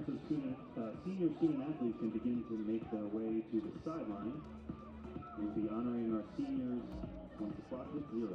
time so senior student athletes can begin to make their way to the sideline. We'll be honoring our seniors once the clock hits 0.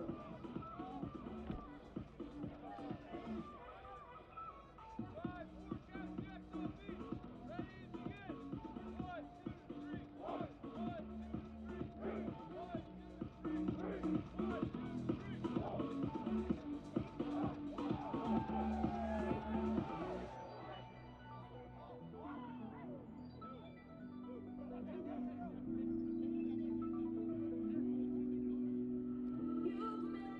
You've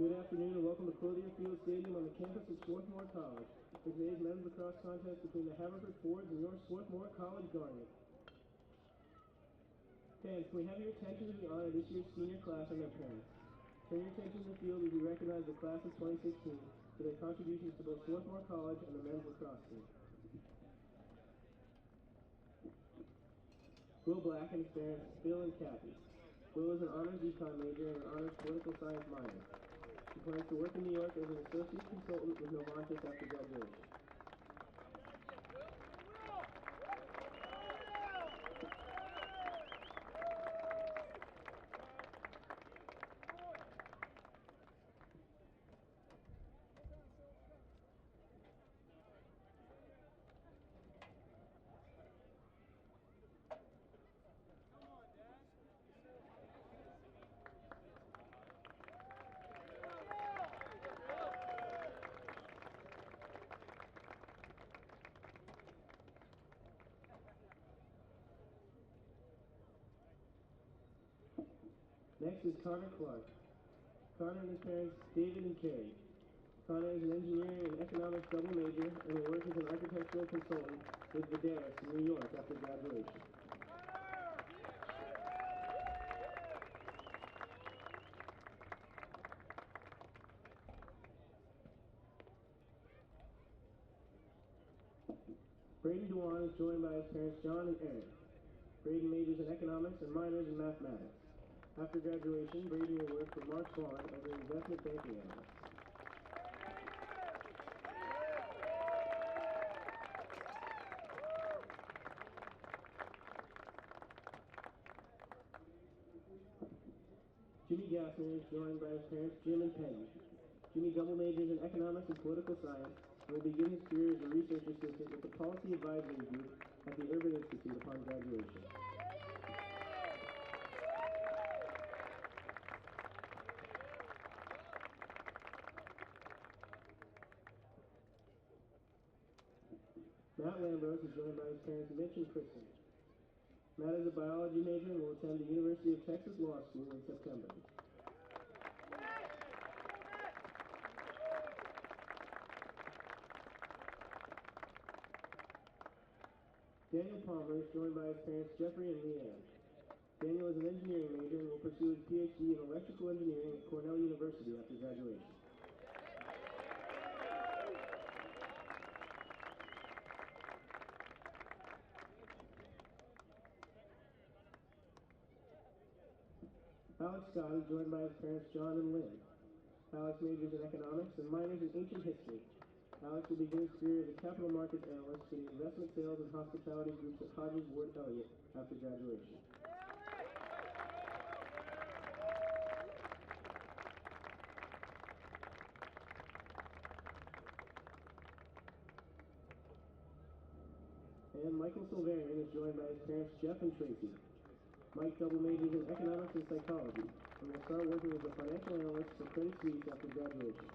Good afternoon and welcome to Clothier Field Stadium on the campus of Swarthmore College for today's men's lacrosse contest between the Haverford Fords and your Swarthmore College Guardian. Fans, can we have your attention as we honor this year's senior class and their parents? Turn your attention to the field as we recognize the class of 2016 for their contributions to both Swarthmore College and the men's lacrosse team. Will Black and his parents, Bill and Kathy. Will is an honors econ major and an honors political science minor. He plans to work in New York as an associate consultant with Novantis after graduation. Next is Connor Clark. Connor and his parents, David and Carrie. Connor is an engineering and economics double major and will work as an architectural consultant with Vidaris in New York after graduation. Braden Dewan is joined by his parents, John and Eric. Braden majors in economics and minors in mathematics. After graduation, Braden will work for Mark Swan as an investment banking analyst. Jimmy Gassner is joined by his parents, Jim and Penny. Jimmy double majors in economics and political science and will begin his career as a research assistant with the Policy Advisory Group at the Urban Institute upon graduation. Matt Lambros is joined by his parents, Mitch and Kristen. Matt is a biology major and will attend the University of Texas Law School in September. Daniel Palmer is joined by his parents Jeffrey and Leanne. Daniel is an engineering major and will pursue his PhD in electrical engineering at Cornell University after graduation. Alex Scott is joined by his parents John and Lynn. Alex majors in economics and minors in ancient history. Alex will begin his career as a capital markets analyst for the investment sales and hospitality groups at Hodges Ward Elliott after graduation. And Michael Silverian is joined by his parents Jeff and Tracy. Mike double majors in economics and psychology and will start working as a financial analyst for Credit Suisse after graduation.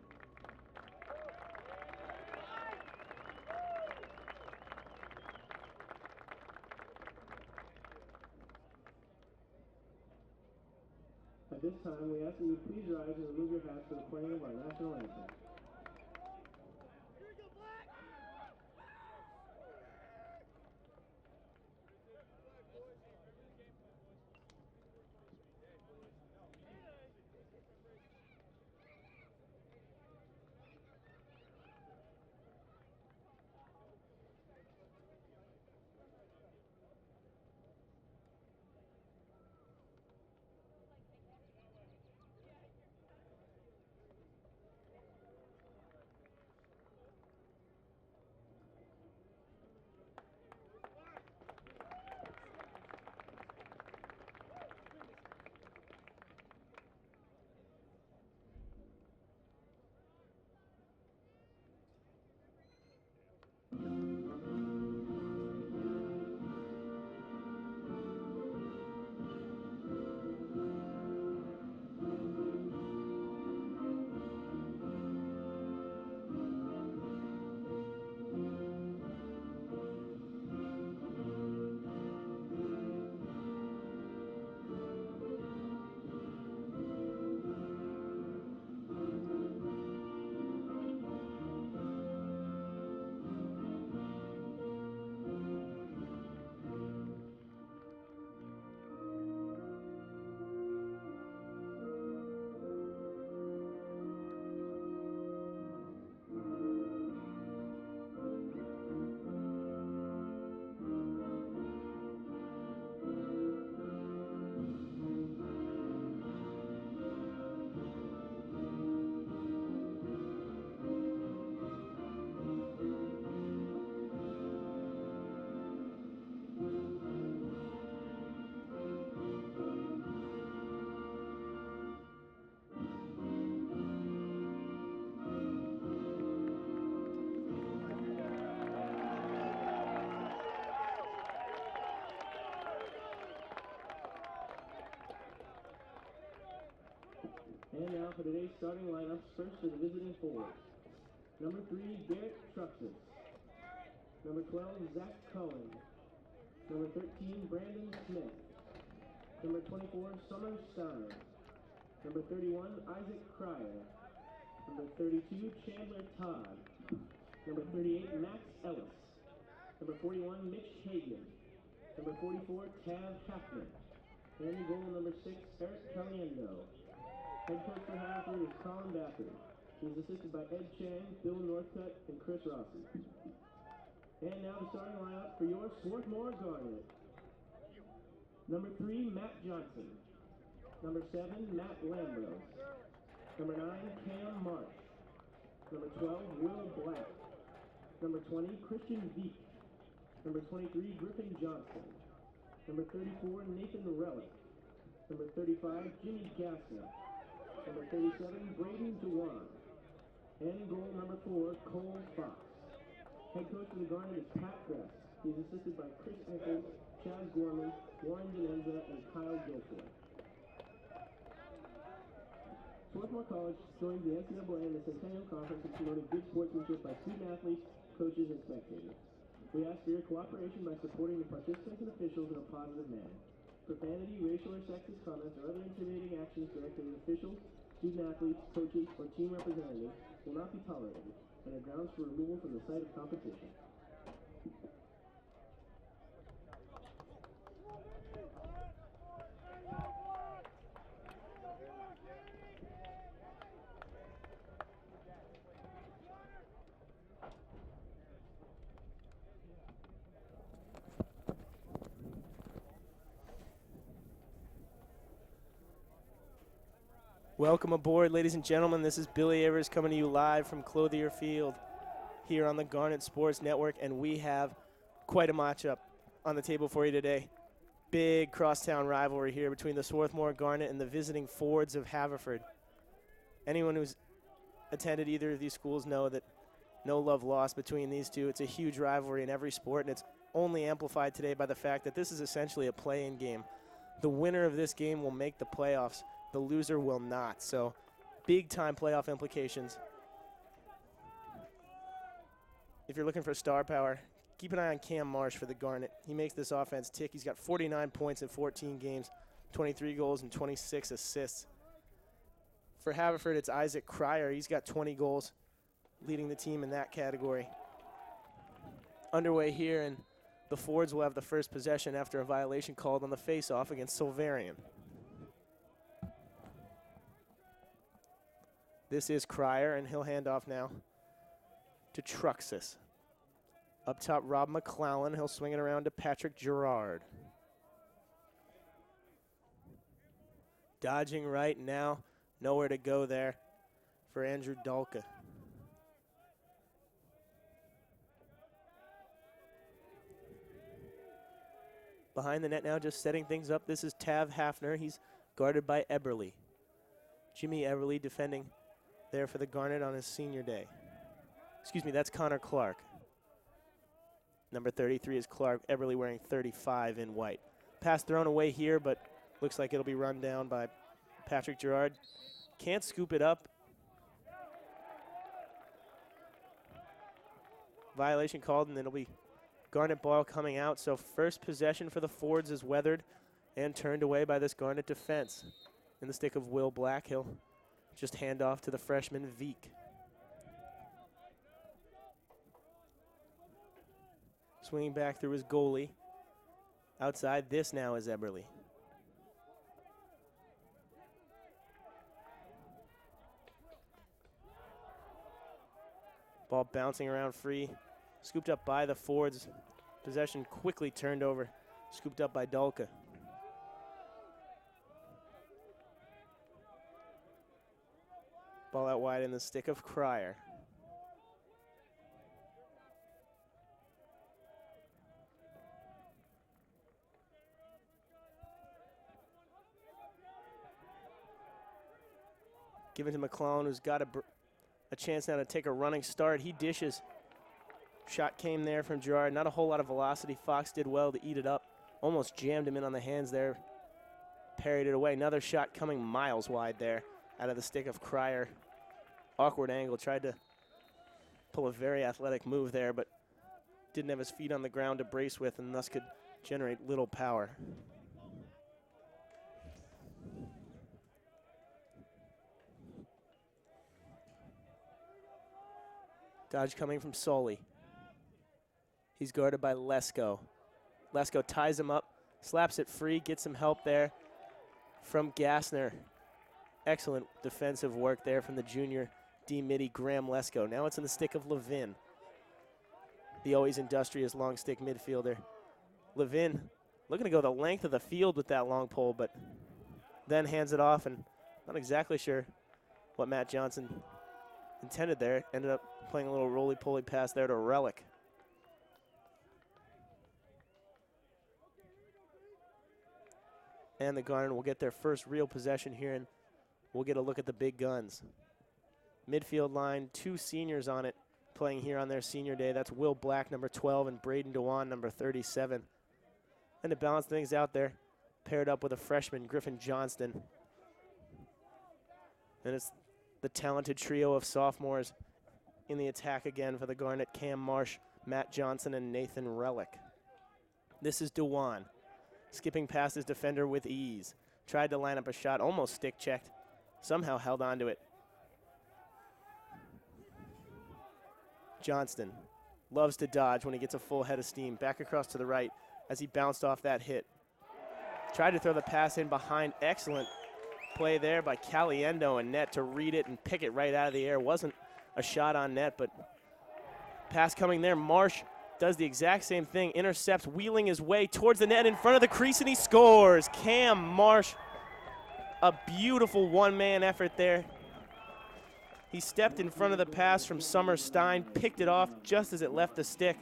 At this time, we ask that you please rise and remove your hats for the playing of our national anthem. And now for today's starting lineups, first for the visiting forwards. Number 3, Garrett Truxas. Number 12, Zach Cullen. Number 13, Brandon Smith. Number 24, Summer Stein. Number 31, Isaac Cryer. Number 32, Chandler Todd. Number 38, Max Ellis. Number 41, Mitch Hagan. Number 44, Tav Hackman. And in goal, number 6, Eric Caliendo. Head coach for Haverford is Colin Bafford. He is assisted by Ed Chang, Bill Northcutt, and Chris Rossi. And now the starting lineup for your Swarthmore Garnet. Number 3, Matt Johnson. Number 7, Matt Lambros. Number 9, Cam Marsh. Number 12, Will Black. Number 20, Christian Veek. Number 23, Griffin Johnson. Number 34, Nathan Relic. Number 35, Jimmy Gasson. Number 37, Braden Dewan. And in goal, number 4, Cole Fox. Head coach for the Garnet is Pat Gress. He is assisted by Chris Eccles, Chaz Gorman, Warren Denenza, and Kyle Guilfoyle. Swarthmore College joins the NCAA and the Centennial Conference in promoting good sportsmanship by student athletes, coaches, and spectators. We ask for your cooperation by supporting the participants and officials in a positive manner. Profanity, racial or sexist comments, or other intimidating actions directed at officials, student athletes, coaches, or team representatives will not be tolerated and are grounds for removal from the site of competition. Welcome aboard, ladies and gentlemen. This is Billy Evers coming to you live from Clothier Field here on the Garnet Sports Network, and we have quite a matchup on the table for you today. Big crosstown rivalry here between the Swarthmore Garnet and the visiting Fords of Haverford. Anyone who's attended either of these schools know that no love lost between these two. It's a huge rivalry in every sport, and it's only amplified today by the fact that this is essentially a play-in game. The winner of this game will make the playoffs. The loser will not. So big-time playoff implications. If you're looking for star power, keep an eye on Cam Marsh for the Garnet. He makes this offense tick. He's got 49 points in 14 games, 23 goals and 26 assists. For Haverford, it's Isaac Cryer. He's got 20 goals, leading the team in that category. Underway here, and the Fords will have the first possession after a violation called on the face-off against Silverian. This is Cryer, and he'll hand off now to Truxas. Up top, Rob McClellan. He'll swing it around to Patrick Gerard. Dodging right now. Nowhere to go there for Andrew Dalka. Behind the net now, just setting things up. This is Tav Hafner. He's guarded by Eberly. Jimmy Eberly defending there for the Garnet on his senior day. Excuse me, that's Connor Clark. Number 33 is Clark. Eberly wearing 35 in white. Pass thrown away here, but looks like it'll be run down by Patrick Gerard. Can't scoop it up. Violation called, and it'll be Garnet ball coming out. So first possession for the Fords is weathered and turned away by this Garnet defense. In the stick of Will Black, he'll just hand off to the freshman Veek. Swinging back through his goalie. Outside, this now is Eberly. Ball bouncing around free. Scooped up by the Fords. Possession quickly turned over. Scooped up by Dalka. Ball out wide in the stick of Cryer. Given to McClellan, who's got a chance now to take a running start. He dishes. Shot came there from Gerard. Not a whole lot of velocity. Fox did well to eat it up. Almost jammed him in on the hands there. Parried it away. Another shot coming miles wide there out of the stick of Cryer. Awkward angle. Tried to pull a very athletic move there, but didn't have his feet on the ground to brace with, and thus could generate little power. Dodge coming from Soley. He's guarded by Lesko. Lesko ties him up, slaps it free, gets some help there from Gassner. Excellent defensive work there from the junior D-Midi Graham Lesko. Now it's in the stick of Levin, the always industrious long stick midfielder. Levin looking to go the length of the field with that long pole, but then hands it off, and not exactly sure what Matt Johnson intended there. Ended up playing a little roly-poly pass there to Relic. And the Garnet will get their first real possession here, and we'll get a look at the big guns. Midfield line, two seniors on it, playing here on their senior day. That's Will Black, number 12, and Braden Dewan, number 37. And to balance things out there, paired up with a freshman, Griffin Johnston. And it's the talented trio of sophomores in the attack again for the Garnet: Cam Marsh, Matt Johnson, and Nathan Relic. This is Dewan, skipping past his defender with ease. Tried to line up a shot, almost stick-checked. Somehow held on to it. Johnston loves to dodge when he gets a full head of steam. Back across to the right as he bounced off that hit. Tried to throw the pass in behind. Excellent play there by Caliendo and net to read it and pick it right out of the air. Wasn't a shot on net, but pass coming there. Marsh does the exact same thing, intercepts, wheeling his way towards the net in front of the crease, and he scores. Cam Marsh A beautiful one-man effort there. He stepped in front of the pass from Summer Stein, picked it off just as it left the stick.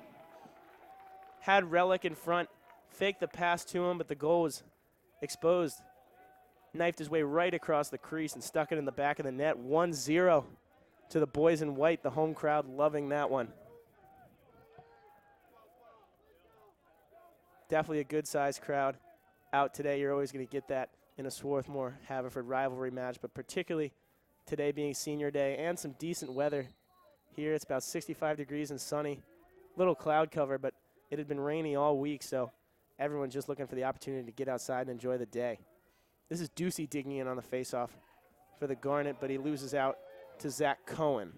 Had Relic in front, faked the pass to him, but the goal was exposed. Knifed his way right across the crease and stuck it in the back of the net. 1-0 to the boys in white. The home crowd loving that one. Definitely a good-sized crowd out today. You're always going to get that in a Swarthmore Haverford rivalry match, but particularly today being senior day and some decent weather here. It's about 65 degrees and sunny. Little cloud cover, but it had been rainy all week, so everyone's just looking for the opportunity to get outside and enjoy the day. This is Ducey digging in on the faceoff for the Garnet, but he loses out to Zach Cohen.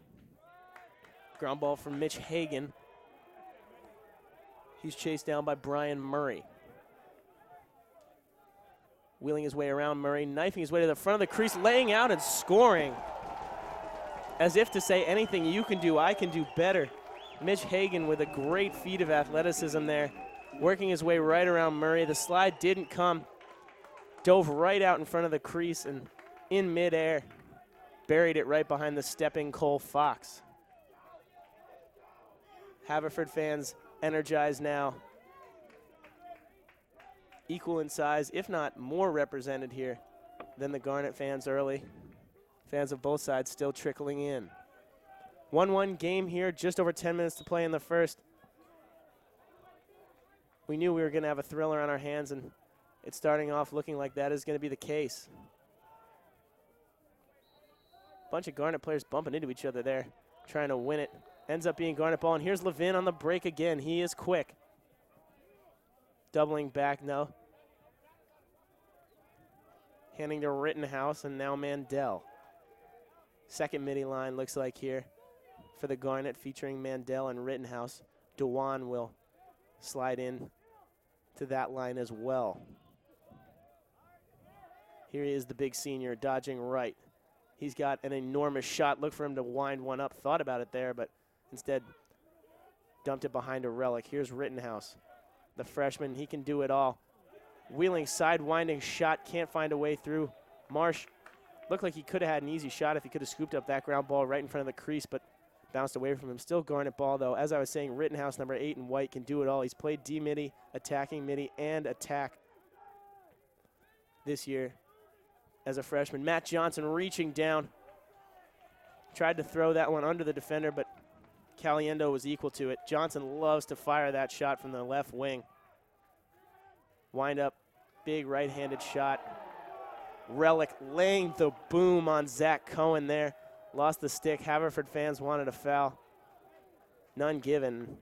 Ground ball from Mitch Hagan. He's chased down by Brian Murray. Wheeling his way around Murray, knifing his way to the front of the crease, laying out and scoring. As if to say, anything you can do, I can do better. Mitch Hagan with a great feat of athleticism there, working his way right around Murray. The slide didn't come. Dove right out in front of the crease and in midair, buried it right behind the stepping Cole Fox. Haverford fans energized now. Equal in size, if not more represented here than the Garnet fans early. Fans of both sides still trickling in. 1-1 game here, just over 10 minutes to play in the first. We knew we were going to have a thriller on our hands, and it's starting off looking like that is going to be the case. Bunch of Garnet players bumping into each other there, trying to win it. Ends up being Garnet ball, and here's Levin on the break again. He is quick. Doubling back now. Handing to Rittenhouse, and now Mandel. Second midi line looks like here for the Garnet, featuring Mandel and Rittenhouse. Dewan will slide in to that line as well. Here he is, the big senior, dodging right. He's got an enormous shot. Look for him to wind one up. Thought about it there, but instead dumped it behind a Relic. Here's Rittenhouse, the freshman. He can do it all. Wheeling, side-winding shot. Can't find a way through. Marsh looked like he could have had an easy shot if he could have scooped up that ground ball right in front of the crease, but bounced away from him. Still Garnet ball, though. As I was saying, Rittenhouse, number 8 in white, can do it all. He's played D-midi, attacking midi, and attack this year as a freshman. Matt Johnson reaching down. Tried to throw that one under the defender, but Caliendo was equal to it. Johnson loves to fire that shot from the left wing. Wind up, big right-handed shot. Relic laying the boom on Zach Cohen there. Lost the stick. Haverford fans wanted a foul. None given.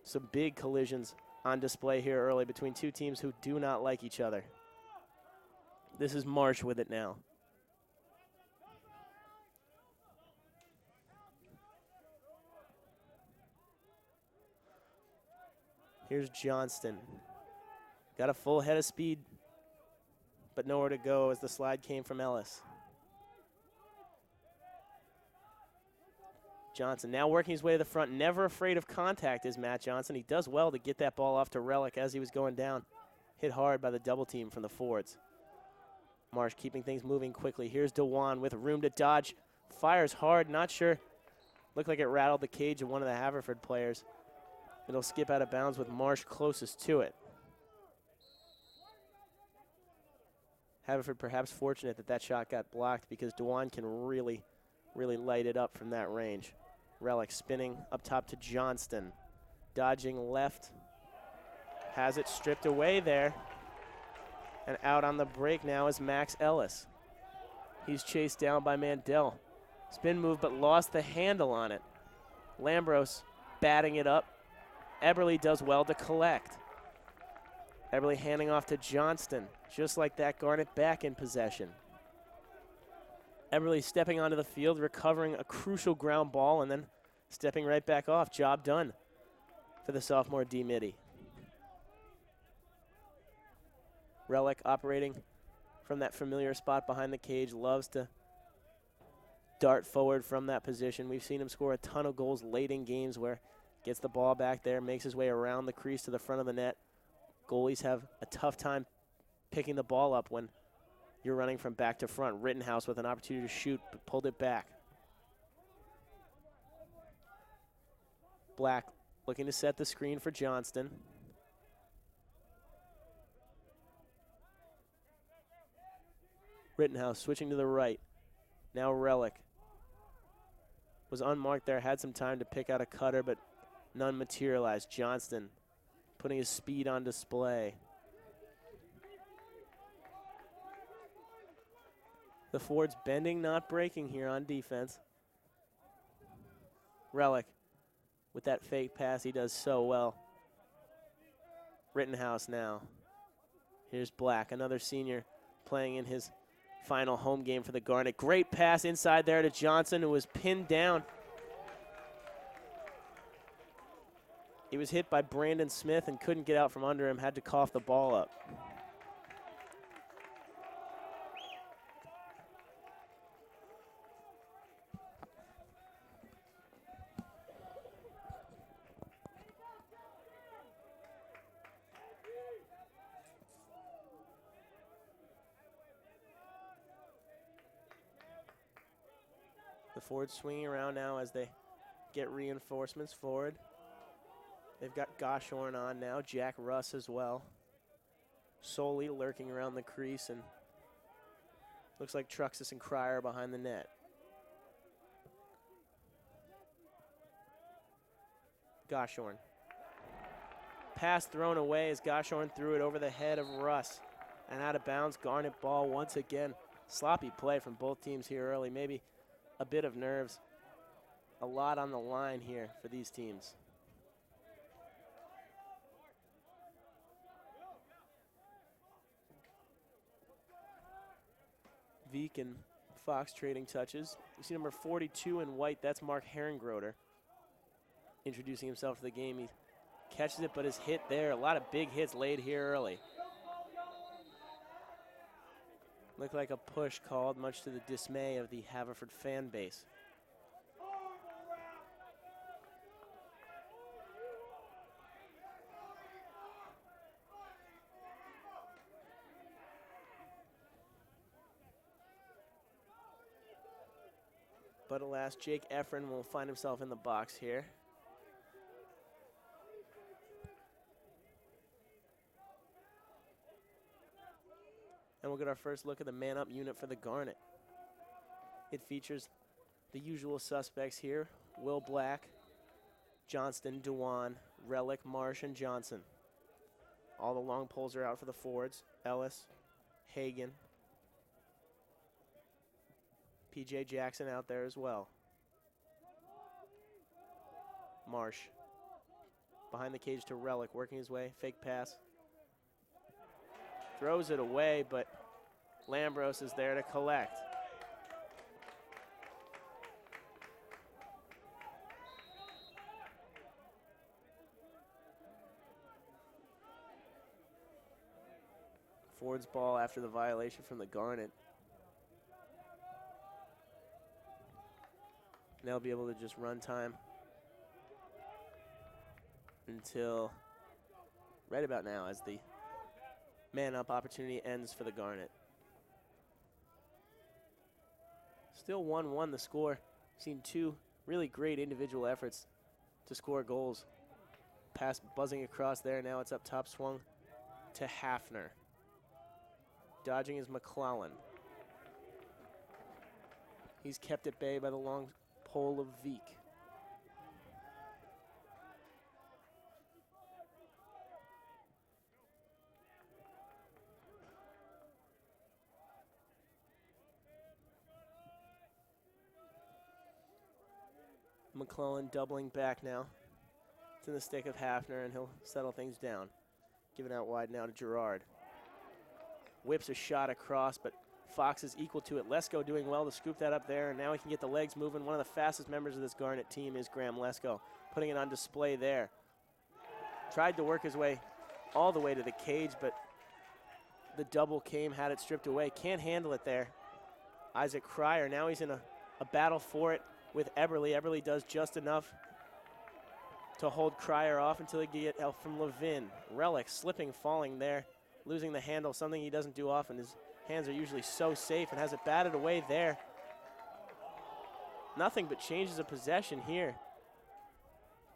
Some big collisions on display here early between two teams who do not like each other. This is Marsh with it now. Here's Johnston. Got a full head of speed, but nowhere to go as the slide came from Ellis. Johnson now working his way to the front. Never afraid of contact is Matt Johnson. He does well to get that ball off to Relic as he was going down. Hit hard by the double team from the forwards. Marsh keeping things moving quickly. Here's Dewan with room to dodge. Fires hard, not sure. Looked like it rattled the cage of one of the Haverford players. It'll skip out of bounds with Marsh closest to it. Haverford perhaps fortunate that that shot got blocked because Dewan can really light it up from that range. Relic spinning up top to Johnston. Dodging left. Has it stripped away there. And out on the break now is Max Ellis. He's chased down by Mandel. Spin move, but lost the handle on it. Lambros batting it up. Eberly does well to collect. Eberly handing off to Johnston. Just like that, Garnet back in possession. Eberly stepping onto the field, recovering a crucial ground ball, and then stepping right back off. Job done for the sophomore D-midi. Relic operating from that familiar spot behind the cage. Loves to dart forward from that position. We've seen him score a ton of goals late in games where gets the ball back there, makes his way around the crease to the front of the net. Goalies have a tough time picking the ball up when You're running from back to front. Rittenhouse with an opportunity to shoot, but pulled it back. Black looking to set the screen for Johnston. Rittenhouse switching to the right. Now Relic. Was unmarked there, had some time to pick out a cutter, but none materialized. Johnston putting his speed on display. The Fords bending, not breaking here on defense. Relic with that fake pass, he does so well. Rittenhouse now. Here's Black, another senior playing in his final home game for the Garnet. Great pass inside there to Johnson, who was pinned down. He was hit by Brandon Smith and couldn't get out from under him, had to cough the ball up. The Fords swinging around now as they get reinforcements forward. They've got Goshorn on now, Jack Russ as well. Solely lurking around the crease, and looks like Truxas and Cryer behind the net. Goshorn. Pass thrown away as Goshorn threw it over the head of Russ. And out of bounds, Garnet ball once again. Sloppy play from both teams here early, maybe a bit of nerves. A lot on the line here for these teams. Veek and Fox trading touches. You see number 42 in white, that's Mark Herringroder. Introducing himself to the game. He catches it, but is hit there. A lot of big hits laid here early. Looked like a push called, much to the dismay of the Haverford fan base. But alas, Jake Efren will find himself in the box here. And we'll get our first look at the man-up unit for the Garnet. It features the usual suspects here: Will Black, Johnston, Dewan, Relic, Marsh, and Johnson. All the long poles are out for the Fords. Ellis, Hagan, P.J. Jackson out there as well. Marsh behind the cage to Relic, working his way, fake pass. Throws it away, but Lambros is there to collect. Ford's ball after the violation from the Garnet. And they'll be able to just run time until right about now as the man-up opportunity ends for the Garnet. Still 1-1 the score. Seen two really great individual efforts to score goals. Pass buzzing across there. Now it's up top, swung to Hafner. Dodging is McClellan. He's kept at bay by the long pole of Veek. McClellan doubling back now. It's in the stick of Hafner, and he'll settle things down. Giving out wide now to Gerard. Whips a shot across, but Fox is equal to it. Lesko doing well to scoop that up there, and now he can get the legs moving. One of the fastest members of this Garnet team is Graham Lesko, putting it on display there. Tried to work his way all the way to the cage, but the double came, had it stripped away. Can't handle it there. Isaac Cryer, now he's in a battle for it with Eberly. Eberly does just enough to hold Cryer off until he can get help from Levin. Relic slipping, falling there, losing the handle, something he doesn't do often. His hands are usually so safe, and has it batted away there. Nothing but changes of possession here.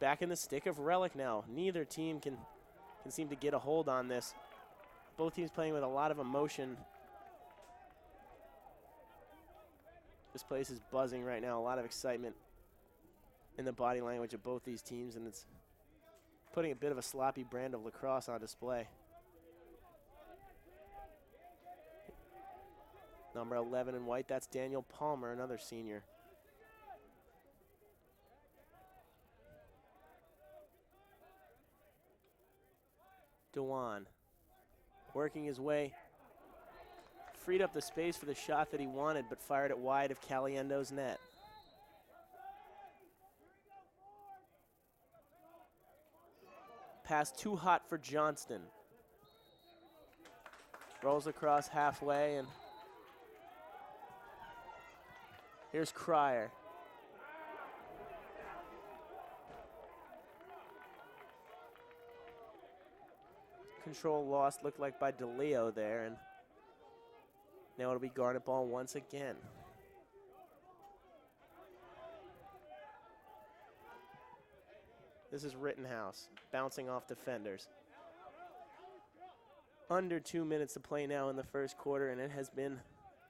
Back in the stick of Relic now. Neither team can seem to get a hold on this. Both teams playing with a lot of emotion. This place is buzzing right now. A lot of excitement in the body language of both these teams, and it's putting a bit of a sloppy brand of lacrosse on display. Number 11 in white, that's Daniel Palmer, another senior. Dewan working his way, freed up the space for the shot that he wanted, but fired it wide of Caliendo's net. Pass too hot for Johnston. Rolls across halfway, and here's Cryer. Control lost, looked like by DeLeo there, and now it'll be Garnet ball once again. This is Rittenhouse bouncing off defenders. Under 2 minutes to play now in the first quarter, and it has been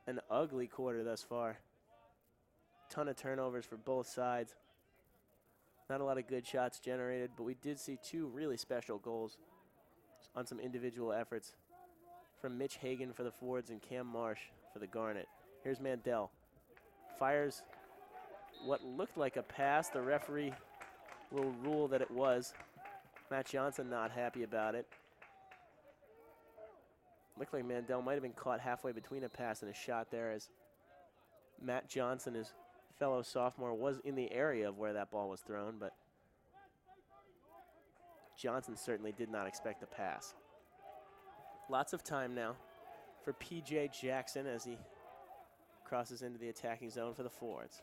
an ugly quarter thus far. Ton of turnovers for both sides. Not a lot of good shots generated, but we did see two really special goals on some individual efforts from Mitch Hagan for the Fords and Cam Marsh for the Garnet. Here's Mandel. Fires what looked like a pass. The referee will rule that it was. Matt Johnson not happy about it. Looked like Mandel might have been caught halfway between a pass and a shot there, as Matt Johnson, his fellow sophomore, was in the area of where that ball was thrown, but Johnson certainly did not expect the pass. Lots of time now for P.J. Jackson as he crosses into the attacking zone for the Fords.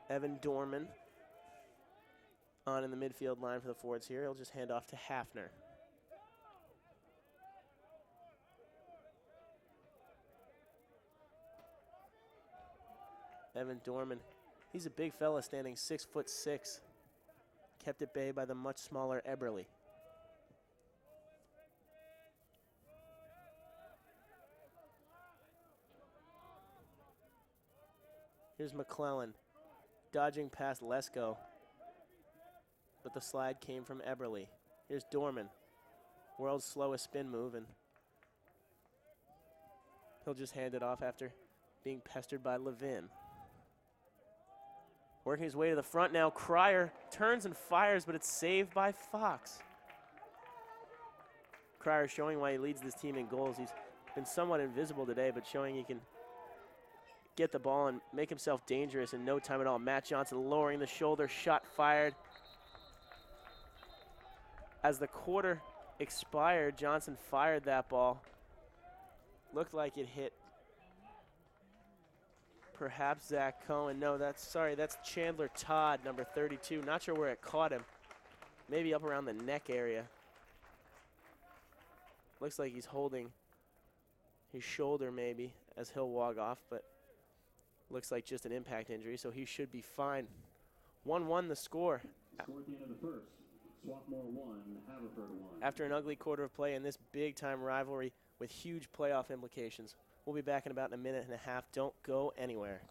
Evan Dorman on in the midfield line for the Fords here. He'll just hand off to Hafner. Evan Dorman, he's a big fella standing 6'6". Kept at bay by the much smaller Eberle. Here's McClellan, dodging past Lesko, but the slide came from Eberle. Here's Dorman, world's slowest spin move, and he'll just hand it off after being pestered by Levin. Working his way to the front now, Cryer turns and fires, but it's saved by Fox. Cryer showing why he leads this team in goals. He's been somewhat invisible today, but showing he can get the ball and make himself dangerous in no time at all. Matt Johnson lowering the shoulder, shot fired. As the quarter expired, Johnson fired that ball. Looked like it hit perhaps Zach Cohen. No, that's Chandler Todd, number 32. Not sure where it caught him. Maybe up around the neck area. Looks like he's holding his shoulder maybe as he'll walk off, but looks like just an impact injury, so he should be fine. 1-1 the score. Score at the end of the first. Swarthmore 1, Haverford 1. After an ugly quarter of play in this big-time rivalry with huge playoff implications. We'll be back in about a minute and a half. Don't go anywhere.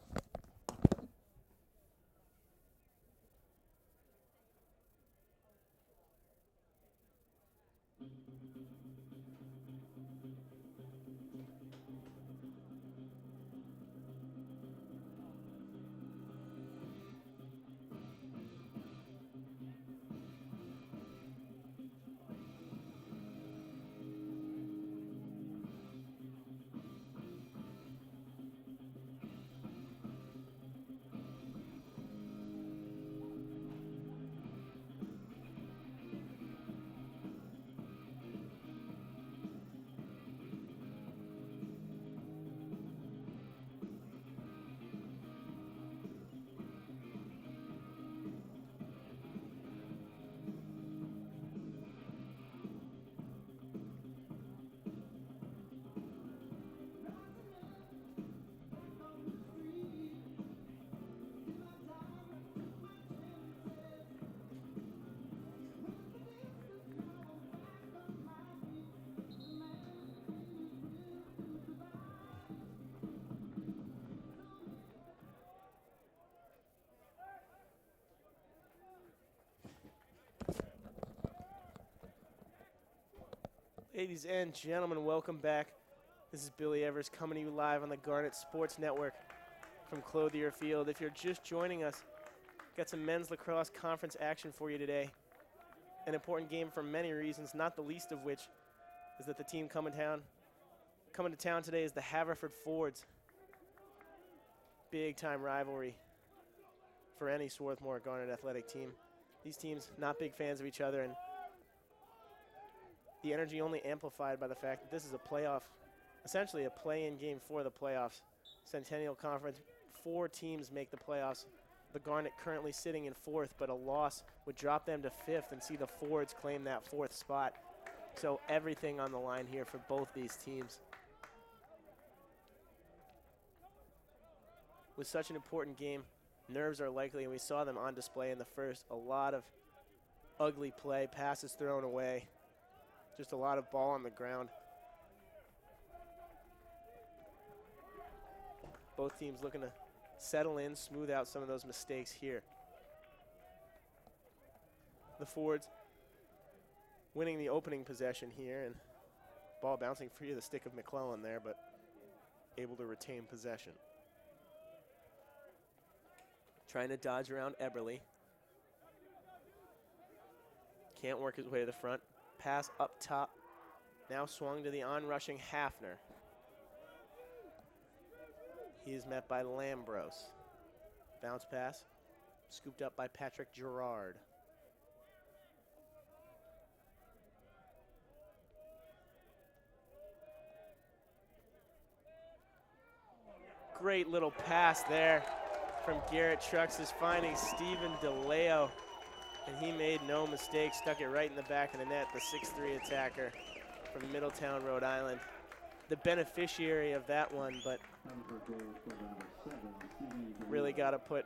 Ladies and gentlemen, welcome back. This is Billy Evers coming to you live on the Garnet Sports Network from Clothier Field. If you're just joining us, got some men's lacrosse conference action for you today. An important game for many reasons, not the least of which is that the team coming to town today is the Haverford Fords. Big time rivalry for any Swarthmore Garnet athletic team. These teams not big fans of each other, and the energy only amplified by the fact that this is a playoff, essentially a play-in game for the playoffs. Centennial Conference, 4 teams make the playoffs. The Garnet currently sitting in 4th, but a loss would drop them to 5th and see the Fords claim that 4th spot. So everything on the line here for both these teams. With such an important game, nerves are likely, and we saw them on display in the first. A lot of ugly play, passes thrown away. Just a lot of ball on the ground. Both teams looking to settle in, smooth out some of those mistakes here. The Fords winning the opening possession here, and ball bouncing free of the stick of McClellan there, but able to retain possession. Trying to dodge around Eberly. Can't work his way to the front. Pass up top, now swung to the on-rushing Hafner. He is met by Lambros. Bounce pass, scooped up by Patrick Gerard. Great little pass there from Garrett Truxas, finding Stephen DeLeo. And he made no mistake, stuck it right in the back of the net, the 6'3" attacker from Middletown, Rhode Island. The beneficiary of that one, but really got to put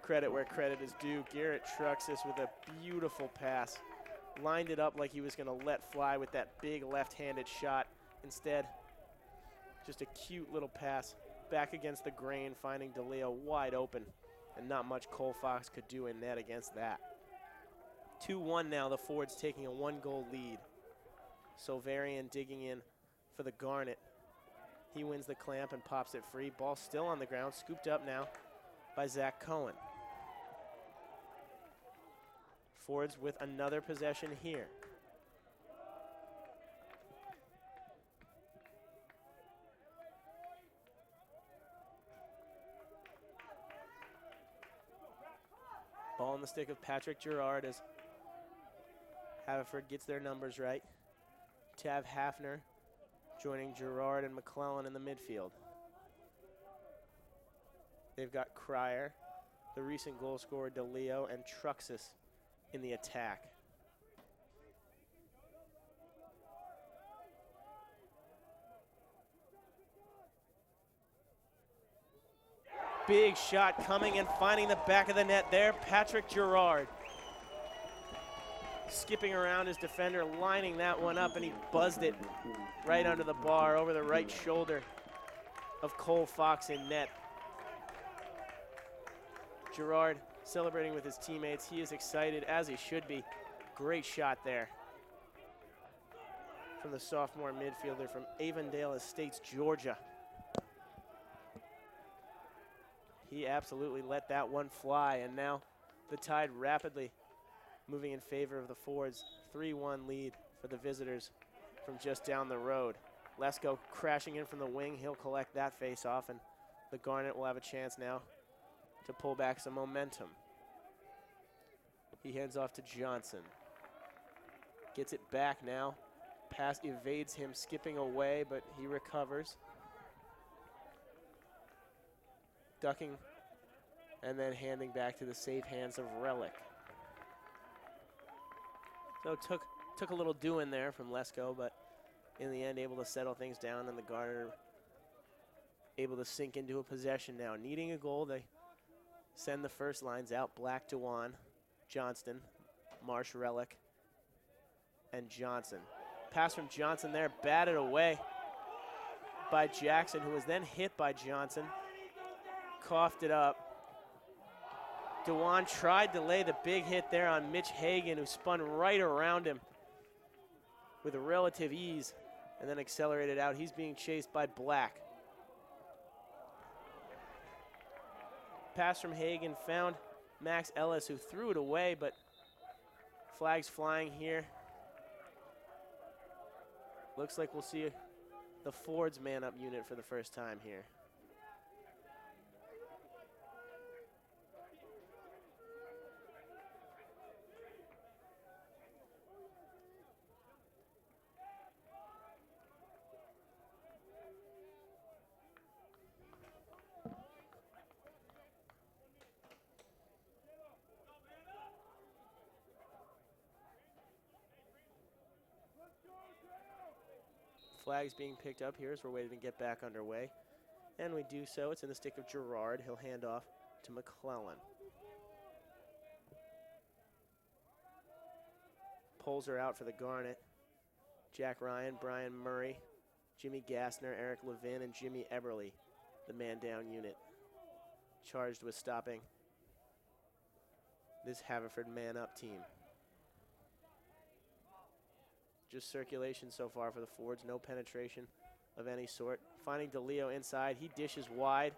credit where credit is due. Garrett Truxas with a beautiful pass. Lined it up like he was going to let fly with that big left-handed shot. Instead, just a cute little pass back against the grain, finding DeLeo wide open. And not much Cole Fox could do in net against that. 2-1 now, the Fords taking a 1-goal lead. Solvarian digging in for the Garnet. He wins the clamp and pops it free. Ball still on the ground, scooped up now by Zach Cohen. Fords with another possession here. Ball in the stick of Patrick Gerard as Haverford gets their numbers right. Tav Hafner joining Gerard and McClellan in the midfield. They've got Cryer, the recent goal scorer DeLeo, and Truxas in the attack. Big shot coming and finding the back of the net there, Patrick Gerard. Skipping around his defender, lining that one up, and he buzzed it right under the bar over the right shoulder of Cole Fox in net. Gerard celebrating with his teammates. He is excited, as he should be. Great shot there from the sophomore midfielder from Avondale Estates, Georgia. He absolutely let that one fly, and now the tide rapidly moving in favor of the Fords. 3-1 lead for the visitors from just down the road. Lesko crashing in from the wing. He'll collect that face-off, and the Garnet will have a chance now to pull back some momentum. He hands off to Johnson. Gets it back now. Pass evades him, skipping away, but he recovers. Ducking and then handing back to the safe hands of Relic. So took a little doing there from Lesko, but in the end able to settle things down, and the Garnet able to sink into a possession now. Needing a goal, they send the first lines out. Black, Dewan, Johnston, Marsh, Relic, and Johnson. Pass from Johnson there, batted away by Jackson, who was then hit by Johnson. Coughed it up. Dewan tried to lay the big hit there on Mitch Hagan, who spun right around him. with relative ease and then accelerated out. He's being chased by Black. Pass from Hagan found Max Ellis, who threw it away, but flags flying here. Looks like we'll see the Ford's man-up unit for the first time here. Flags being picked up here as we're waiting to get back underway. And we do so. It's in the stick of Gerard. He'll hand off to McClellan. Pulls her out for the Garnet. Jack Ryan, Brian Murray, Jimmy Gassner, Eric Levin, and Jimmy Eberly, the man-down unit, charged with stopping this Haverford man-up team. Just circulation so far for the Fords, no penetration of any sort. Finding DeLeo inside, he dishes wide.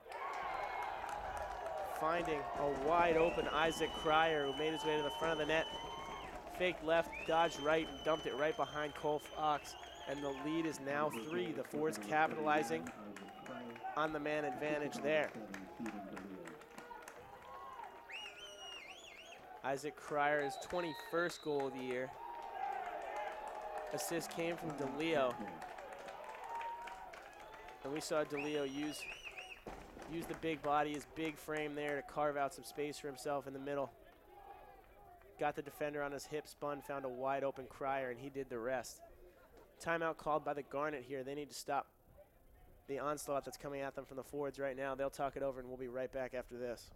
Finding a wide open Isaac Cryer, who made his way to the front of the net. Faked left, dodged right, and dumped it right behind Cole Fox. And the lead is now 3. The Fords capitalizing on the man advantage there. Isaac Cryer, 21st goal of the year. Assist came from DeLeo. And we saw DeLeo use the big body, his big frame there to carve out some space for himself in the middle. Got the defender on his hip, spun, found a wide open Cryer, and he did the rest. Timeout called by the Garnet here. They need to stop the onslaught that's coming at them from the Fords right now. They'll talk it over, and we'll be right back after this.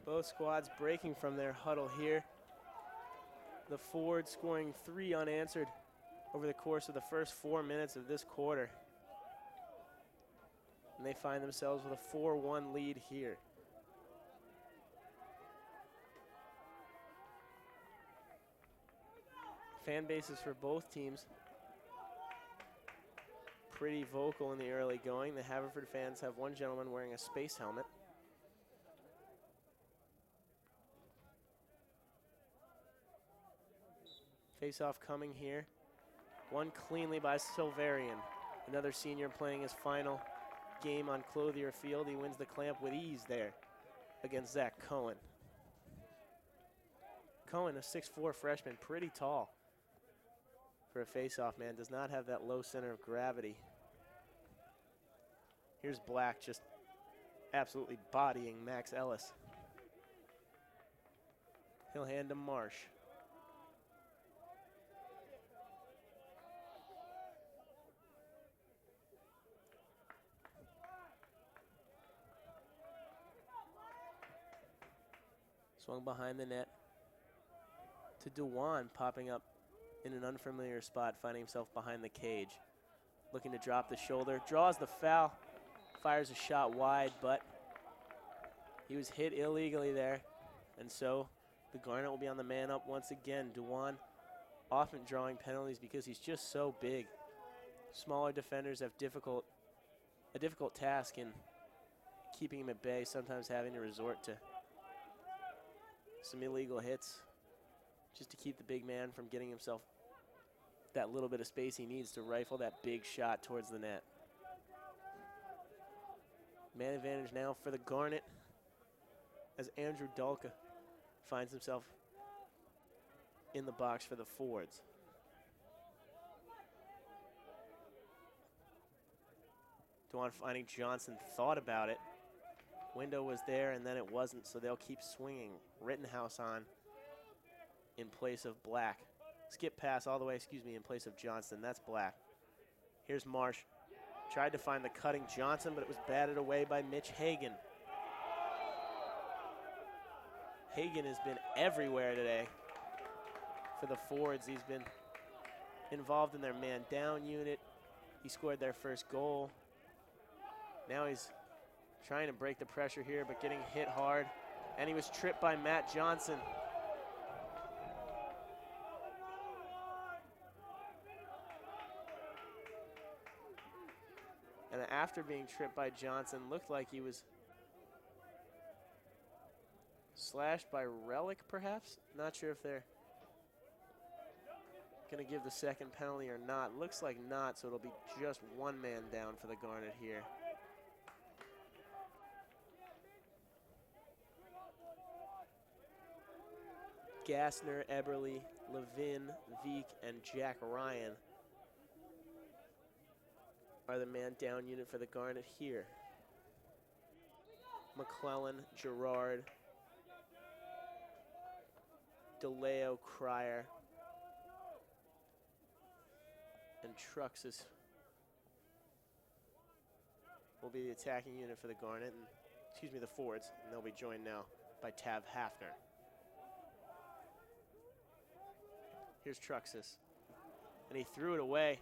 Both squads breaking from their huddle here. The Ford scoring 3 unanswered over the course of the first 4 minutes of this quarter. And they find themselves with a 4-1 lead here. Fan bases for both teams pretty vocal in the early going. The Haverford fans have one gentleman wearing a space helmet. Face-off coming here. Won cleanly by Silverian. Another senior playing his final game on Clothier Field. He wins the clamp with ease there against Zach Cohen. Cohen, a 6'4" freshman, pretty tall for a face-off man. Does not have that low center of gravity. Here's Black just absolutely bodying Max Ellis. He'll hand to Marsh. Swung behind the net to Dewan, popping up in an unfamiliar spot, finding himself behind the cage. looking to drop the shoulder, draws the foul, fires a shot wide, but he was hit illegally there. And so the Garnet will be on the man up once again. Dewan often drawing penalties because he's just so big. Smaller defenders have a difficult task in keeping him at bay, sometimes having to resort to some illegal hits just to keep the big man from getting himself that little bit of space he needs to rifle that big shot towards the net. Man advantage now for the Garnet as Andrew Dalka finds himself in the box for the forwards. Dewan finding Johnson, thought about it. Window was there and then it wasn't, so they'll keep swinging. Rittenhouse on in place of Black. Skip pass all the way, in place of Johnson. That's Black. Here's Marsh. Tried to find the cutting Johnson, but it was batted away by Mitch Hagan. Hagan has been everywhere today for the forwards. He's been involved in their man down unit. He scored their first goal. Now he's trying to break the pressure here, but getting hit hard. And he was tripped by Matt Johnson. And after being tripped by Johnson, looked like he was slashed by Relic, perhaps? Not sure if they're going to give the second penalty or not. Looks like not, so it'll be just one man down for the Garnet here. Gassner, Eberly, Levin, Veek, and Jack Ryan are the man down unit for the Garnet here. McClellan, Gerard, DeLeo, Cryer, and Truxas will be the attacking unit for the Garnet, and the forwards, and they'll be joined now by Tav Hafner. Here's Truxas, and he threw it away.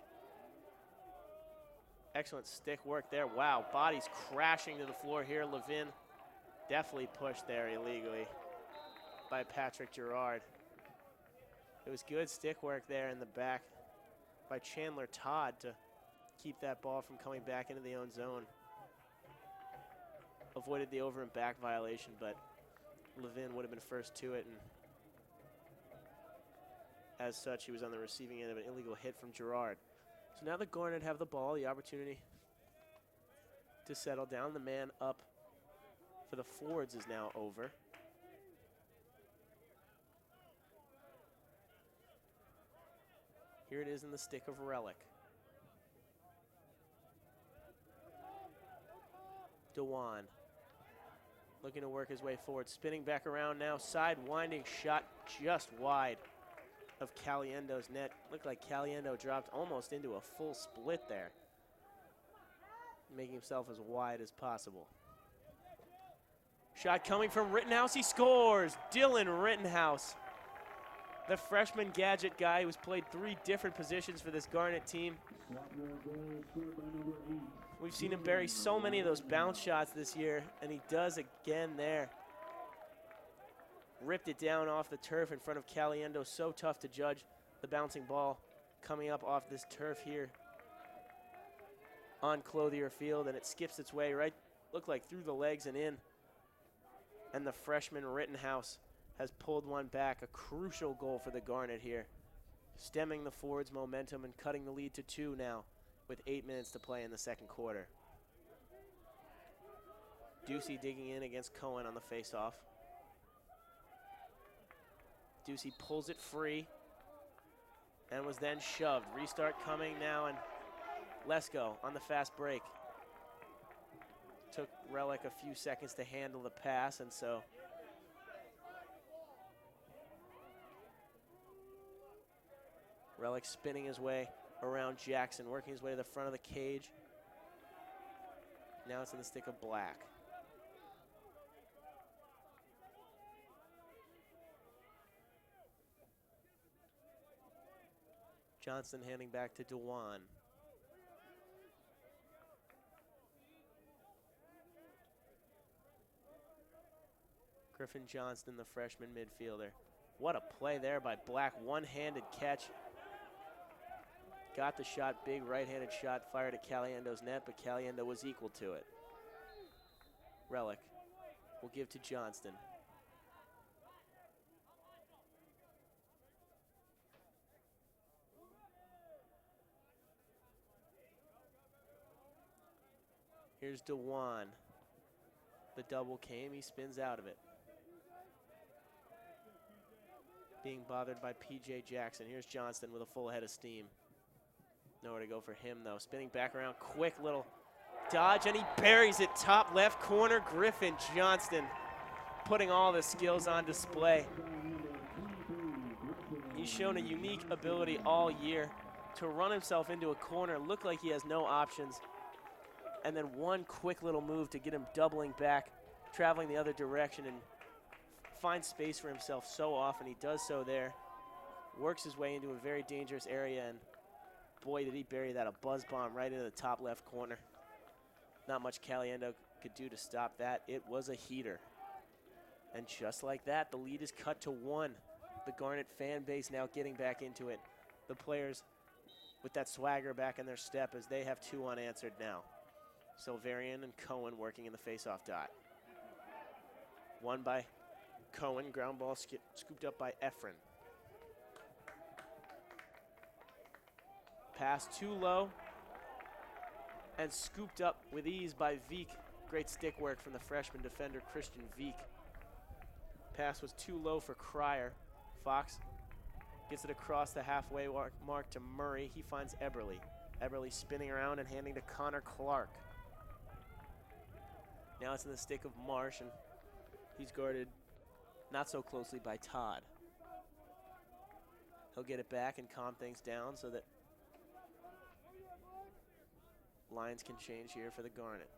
Excellent stick work there. Wow, bodies crashing to the floor here. Levin definitely pushed there illegally by Patrick Gerard. It was good stick work there in the back by Chandler Todd to keep that ball from coming back into the own zone. Avoided the over and back violation, but Levin would have been first to it, and as such, he was on the receiving end of an illegal hit from Gerard. So now the Garnet have the ball, the opportunity to settle down. The man up for the forwards is now over. Here it is in the stick of Relic. Dewan looking to work his way forward, spinning back around now, side winding shot just wide of Caliendo's net. Looked like Caliendo dropped almost into a full split there, making himself as wide as possible. Shot coming from Rittenhouse, he scores! Dylan Rittenhouse, the freshman gadget guy who's played 3 different positions for this Garnet team. We've seen him bury so many of those bounce shots this year, and he does again there. Ripped it down off the turf in front of Caliendo. So tough to judge the bouncing ball coming up off this turf here on Clothier Field, and it skips its way right, looked like through the legs and in. And the freshman Rittenhouse has pulled one back. A crucial goal for the Garnet here, stemming the forwards' momentum and cutting the lead to 2 now with 8 minutes to play in the second quarter. Ducey digging in against Cohen on the face-off. Ducey pulls it free and was then shoved. Restart coming now, and Lesko on the fast break. Took Relic a few seconds to handle the pass, and so Relic spinning his way around Jackson, working his way to the front of the cage. Now it's in the stick of Black. Johnson handing back to Dewan. Griffin Johnston, the freshman midfielder. What a play there by Black, one-handed catch. Got the shot, big right-handed shot fired at Caliendo's net, but Caliendo was equal to it. Relic will give to Johnston. Here's DeJuan. The double came, he spins out of it. Being bothered by P.J. Jackson. Here's Johnston with a full head of steam. Nowhere to go for him, though. Spinning back around, quick little dodge, and he buries it top left corner. Griffin Johnston putting all the skills on display. He's shown a unique ability all year to run himself into a corner, look like he has no options, and then one quick little move to get him doubling back, traveling the other direction, and find space for himself so often. He does so there, works his way into a very dangerous area, and boy, did he bury that, a buzz bomb right into the top left corner. Not much Caliendo could do to stop that. It was a heater. And just like that, the lead is cut to 1. The Garnet fan base now getting back into it. The players with that swagger back in their step as they have 2 unanswered now. Silverian and Cohen working in the faceoff dot. Won by Cohen, ground ball scooped up by Efren. Pass too low and scooped up with ease by Veek. Great stick work from the freshman defender, Christian Veek. Pass was too low for Cryer. Fox gets it across the halfway mark to Murray. He finds Eberly. Eberly spinning around and handing to Connor Clark. Now it's in the stick of Marsh, and he's guarded not so closely by Todd. He'll get it back and calm things down so that lines can change here for the Garnet.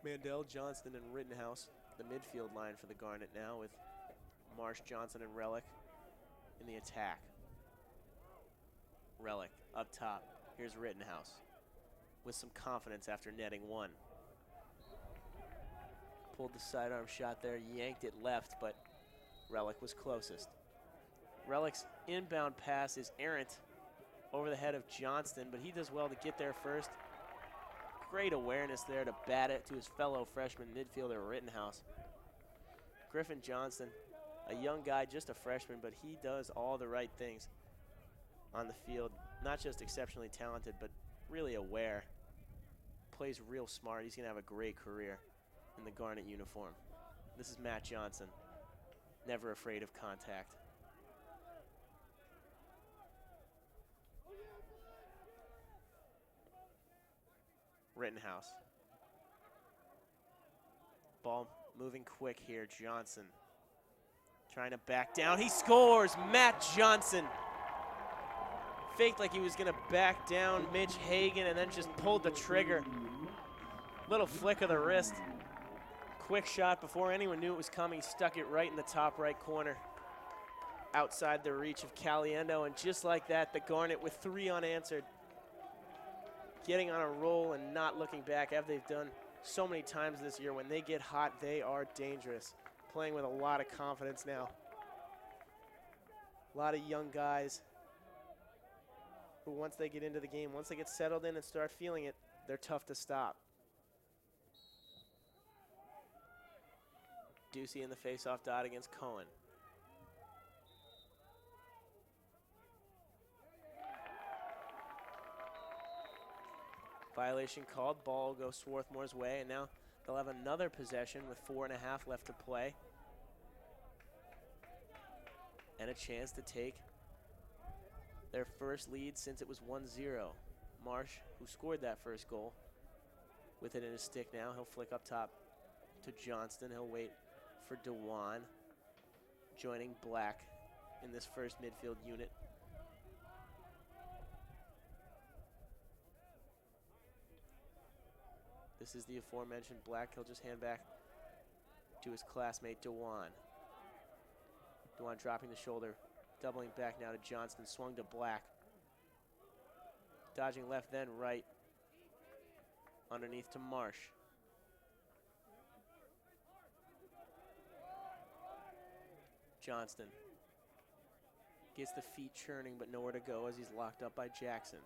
Mandel, Johnston, and Rittenhouse, the midfield line for the Garnet now, with Marsh, Johnson, and Relic in the attack. Relic up top. Here's Rittenhouse with some confidence after netting 1. Pulled the sidearm shot there, yanked it left, but Relic was closest. Relic's inbound pass is errant over the head of Johnston, but he does well to get there first. Great awareness there to bat it to his fellow freshman midfielder, Rittenhouse. Griffin Johnston, a young guy, just a freshman, but he does all the right things on the field. Not just exceptionally talented, but really aware. Plays real smart. He's going to have a great career in the Garnet uniform. This is Matt Johnson, never afraid of contact. Rittenhouse. Ball moving quick here, Johnson. Trying to back down, he scores! Matt Johnson. Faked like he was gonna back down Mitch Hagan and then just pulled the trigger. Little flick of the wrist. Quick shot before anyone knew it was coming. Stuck it right in the top right corner. Outside the reach of Caliendo, and just like that, the Garnet with 3 unanswered. Getting on a roll and not looking back, as they've done so many times this year. When they get hot, they are dangerous. Playing with a lot of confidence now. A lot of young guys who, once they get into the game, once they get settled in and start feeling it, they're tough to stop. Ducey in the face-off dot against Cohen. Violation called, ball will go Swarthmore's way, and now they'll have another possession with 4.5 left to play. And a chance to take their first lead since it was 1-0. Marsh, who scored that first goal, with it in his stick now. He'll flick up top to Johnston. He'll wait for DeJuan, joining Black in this first midfield unit. This is the aforementioned Black. He'll just hand back to his classmate, DeJuan. DeJuan dropping the shoulder, doubling back now to Johnston, swung to Black. Dodging left, then right. Underneath to Marsh. Johnston gets the feet churning, but nowhere to go as he's locked up by Jackson.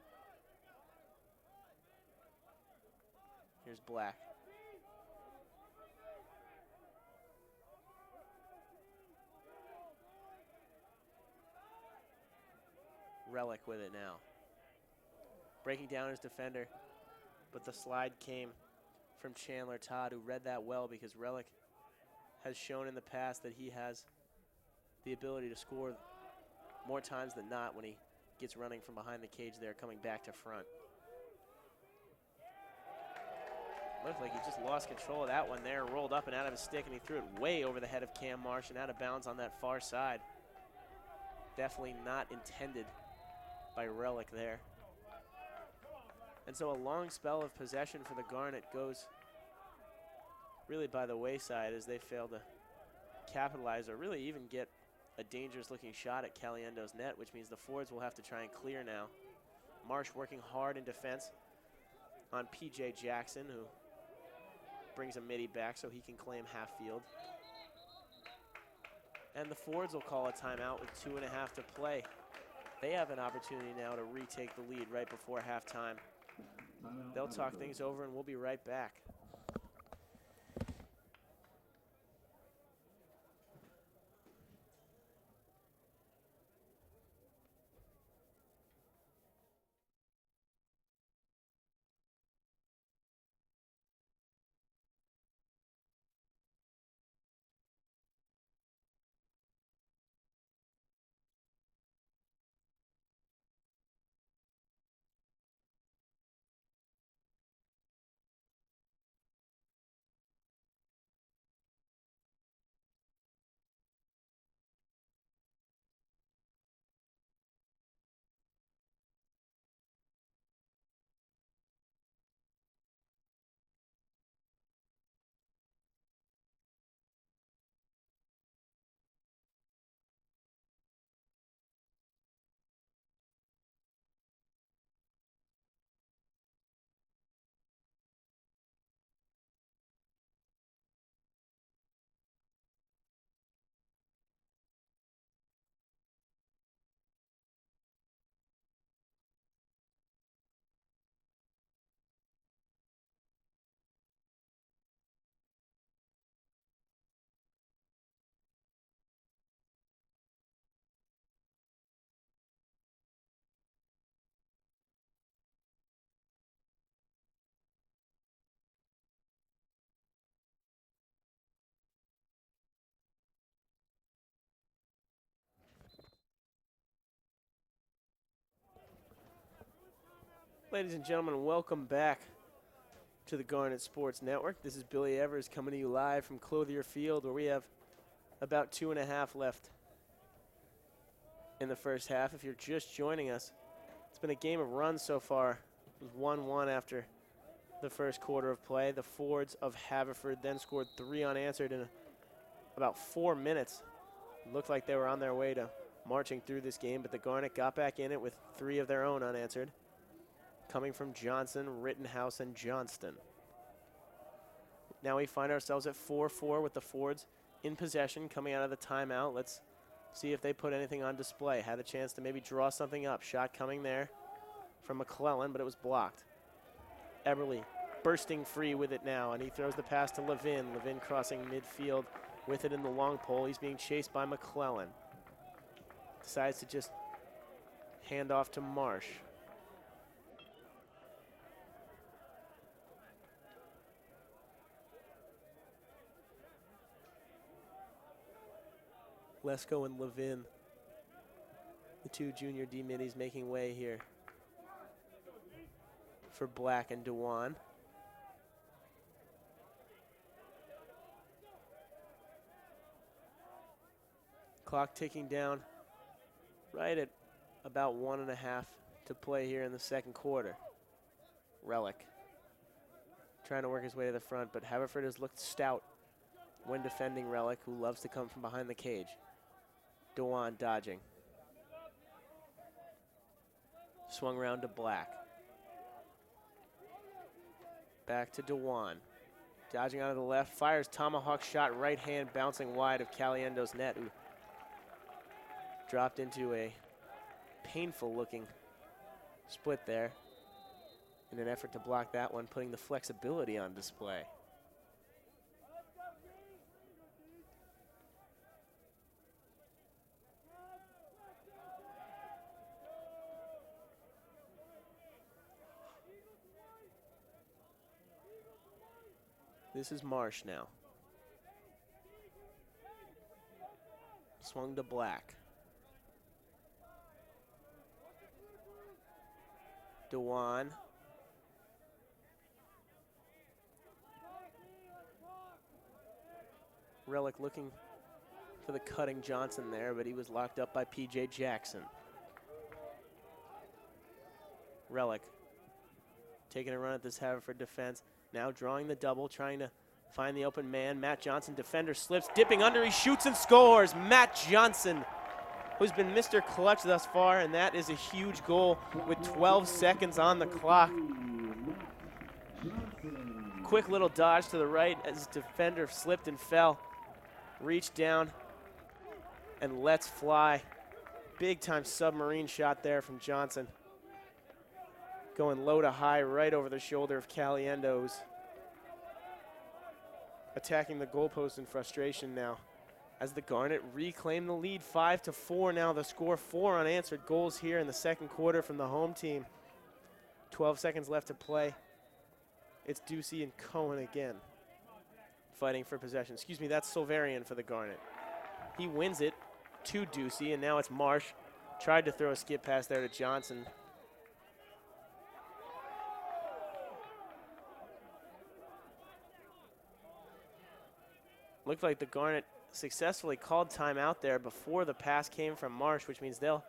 Here's Black. Relic with it now. Breaking down his defender, but the slide came from Chandler Todd, who read that well because Relic has shown in the past that he has the ability to score more times than not when he gets running from behind the cage there, coming back to front. Looked like he just lost control of that one there, rolled up and out of his stick, and he threw it way over the head of Cam Marsh and out of bounds on that far side. Definitely not intended by Relic there. And so a long spell of possession for the Garnet goes really by the wayside as they fail to capitalize or really even get a dangerous looking shot at Caliendo's net, which means the Fords will have to try and clear now. Marsh working hard in defense on PJ Jackson, who brings a midi back so he can claim half field. And the Fords will call a timeout with 2.5 to play. They have an opportunity now to retake the lead right before halftime. They'll talk things over and we'll be right back. Ladies and gentlemen, welcome back to the Garnet Sports Network. This is Billy Evers coming to you live from Clothier Field, where we have about 2.5 left in the first half. If you're just joining us, it's been a game of runs so far. It was 1-1 after the first quarter of play. The Fords of Haverford then scored 3 unanswered in about 4 minutes. It looked like they were on their way to marching through this game, but the Garnet got back in it with 3 of their own unanswered, coming from Johnson, Rittenhouse, and Johnston. Now we find ourselves at 4-4 with the Fords in possession coming out of the timeout. Let's see if they put anything on display. Had a chance to maybe draw something up. Shot coming there from McClellan, but it was blocked. Eberly bursting free with it now, and he throws the pass to Levin. Levin crossing midfield with it in the long pole. He's being chased by McClellan. Decides to just hand off to Marsh. Lesko and Levin, the 2 junior D-middies, making way here for Black and Dewan. Clock ticking down right at about 1.5 to play here in the second quarter. Relic trying to work his way to the front, but Haverford has looked stout when defending Relic, who loves to come from behind the cage. Dewan dodging. Swung around to Black. Back to Dewan. Dodging out of the left, fires tomahawk shot, right hand bouncing wide of Caliendo's net, who dropped into a painful looking split there in an effort to block that one, putting the flexibility on display. This is Marsh now. Swung to Black. Dewan. Relic looking for the cutting Johnson there, but he was locked up by P.J. Jackson. Relic taking a run at this Haverford defense. Now drawing the double, trying to find the open man. Matt Johnson, defender, slips, dipping under, he shoots and scores. Matt Johnson, who's been Mr. Clutch thus far, and that is a huge goal with 12 seconds on the clock. Quick little dodge to the right as defender slipped and fell. Reached down and lets fly. Big time submarine shot there from Johnson. Going low to high right over the shoulder of Caliendo, who's attacking the goalpost in frustration now. As the Garnet reclaim the lead, 5-4 now. The score, 4 unanswered goals here in the second quarter from the home team. 12 seconds left to play. It's Ducey and Cohen again fighting for possession. Excuse me, that's Silverian for the Garnet. He wins it to Ducey, and now it's Marsh. Tried to throw a skip pass there to Johnson. Looked like the Garnet successfully called timeout there before the pass came from Marsh, which means they'll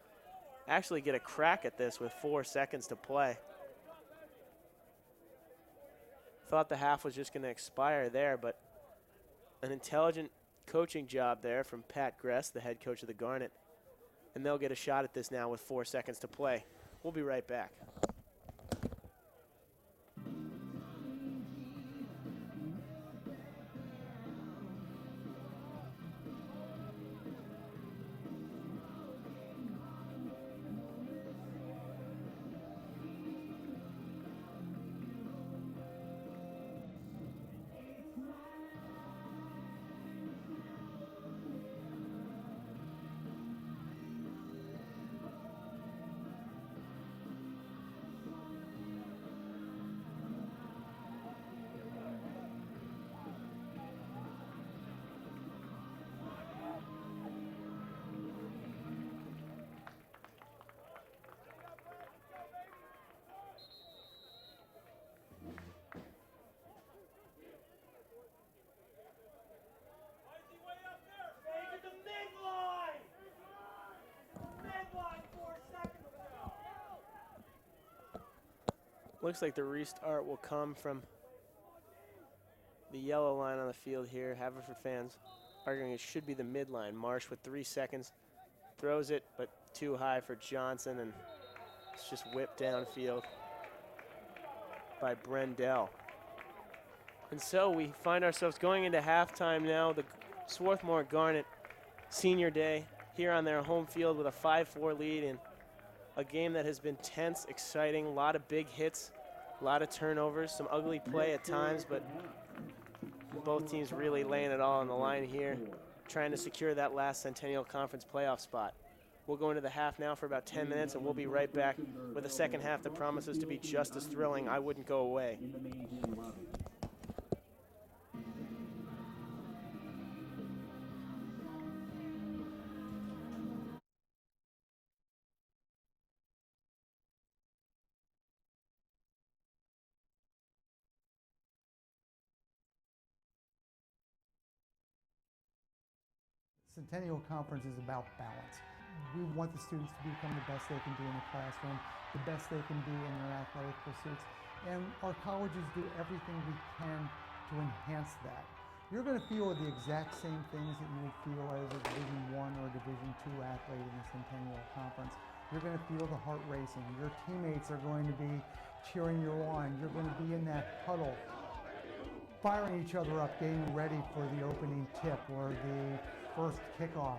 actually get a crack at this with 4 seconds to play. Thought the half was just going to expire there, but an intelligent coaching job there from Pat Gress, the head coach of the Garnet. And they'll get a shot at this now with 4 seconds to play. We'll be right back. Looks like the restart will come from the yellow line on the field here. Haverford fans arguing it should be the midline. Marsh with 3 seconds. Throws it, but too high for Johnson, and it's just whipped downfield by Brendel. And so we find ourselves going into halftime now. The Swarthmore Garnet senior day here on their home field with a 5-4 lead in a game that has been tense, exciting, a lot of big hits, a lot of turnovers, some ugly play at times, but both teams really laying it all on the line here, trying to secure that last Centennial Conference playoff spot. We'll go into the half now for about 10 minutes, and we'll be right back with a second half that promises to be just as thrilling. I wouldn't go away. Centennial Conference is about balance. We want the students to become the best they can be in the classroom, the best they can be in their athletic pursuits, and our colleges do everything we can to enhance that. You're going to feel the exact same things that you would feel as a Division I or Division II athlete in the Centennial Conference. You're going to feel the heart racing. Your teammates are going to be cheering you on. You're going to be in that huddle, firing each other up, getting ready for the opening tip or the first kickoff.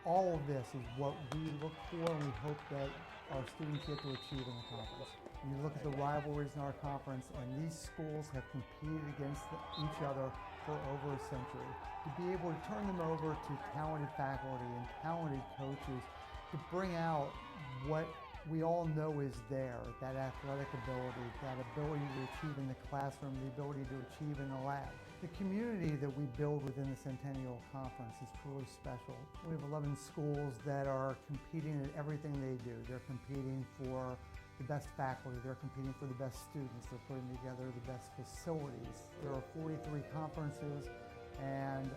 All of this is what we look for and we hope that our students get to achieve in the conference. You look at the rivalries in our conference, and these schools have competed against each other for over a century. To be able to turn them over to talented faculty and talented coaches to bring out what we all know is there, that athletic ability, that ability to achieve in the classroom, the ability to achieve in the lab. The community that we build within the Centennial Conference is truly special. We have 11 schools that are competing at everything they do. They're competing for the best faculty, they're competing for the best students, they're putting together the best facilities. There are 43 conferences, and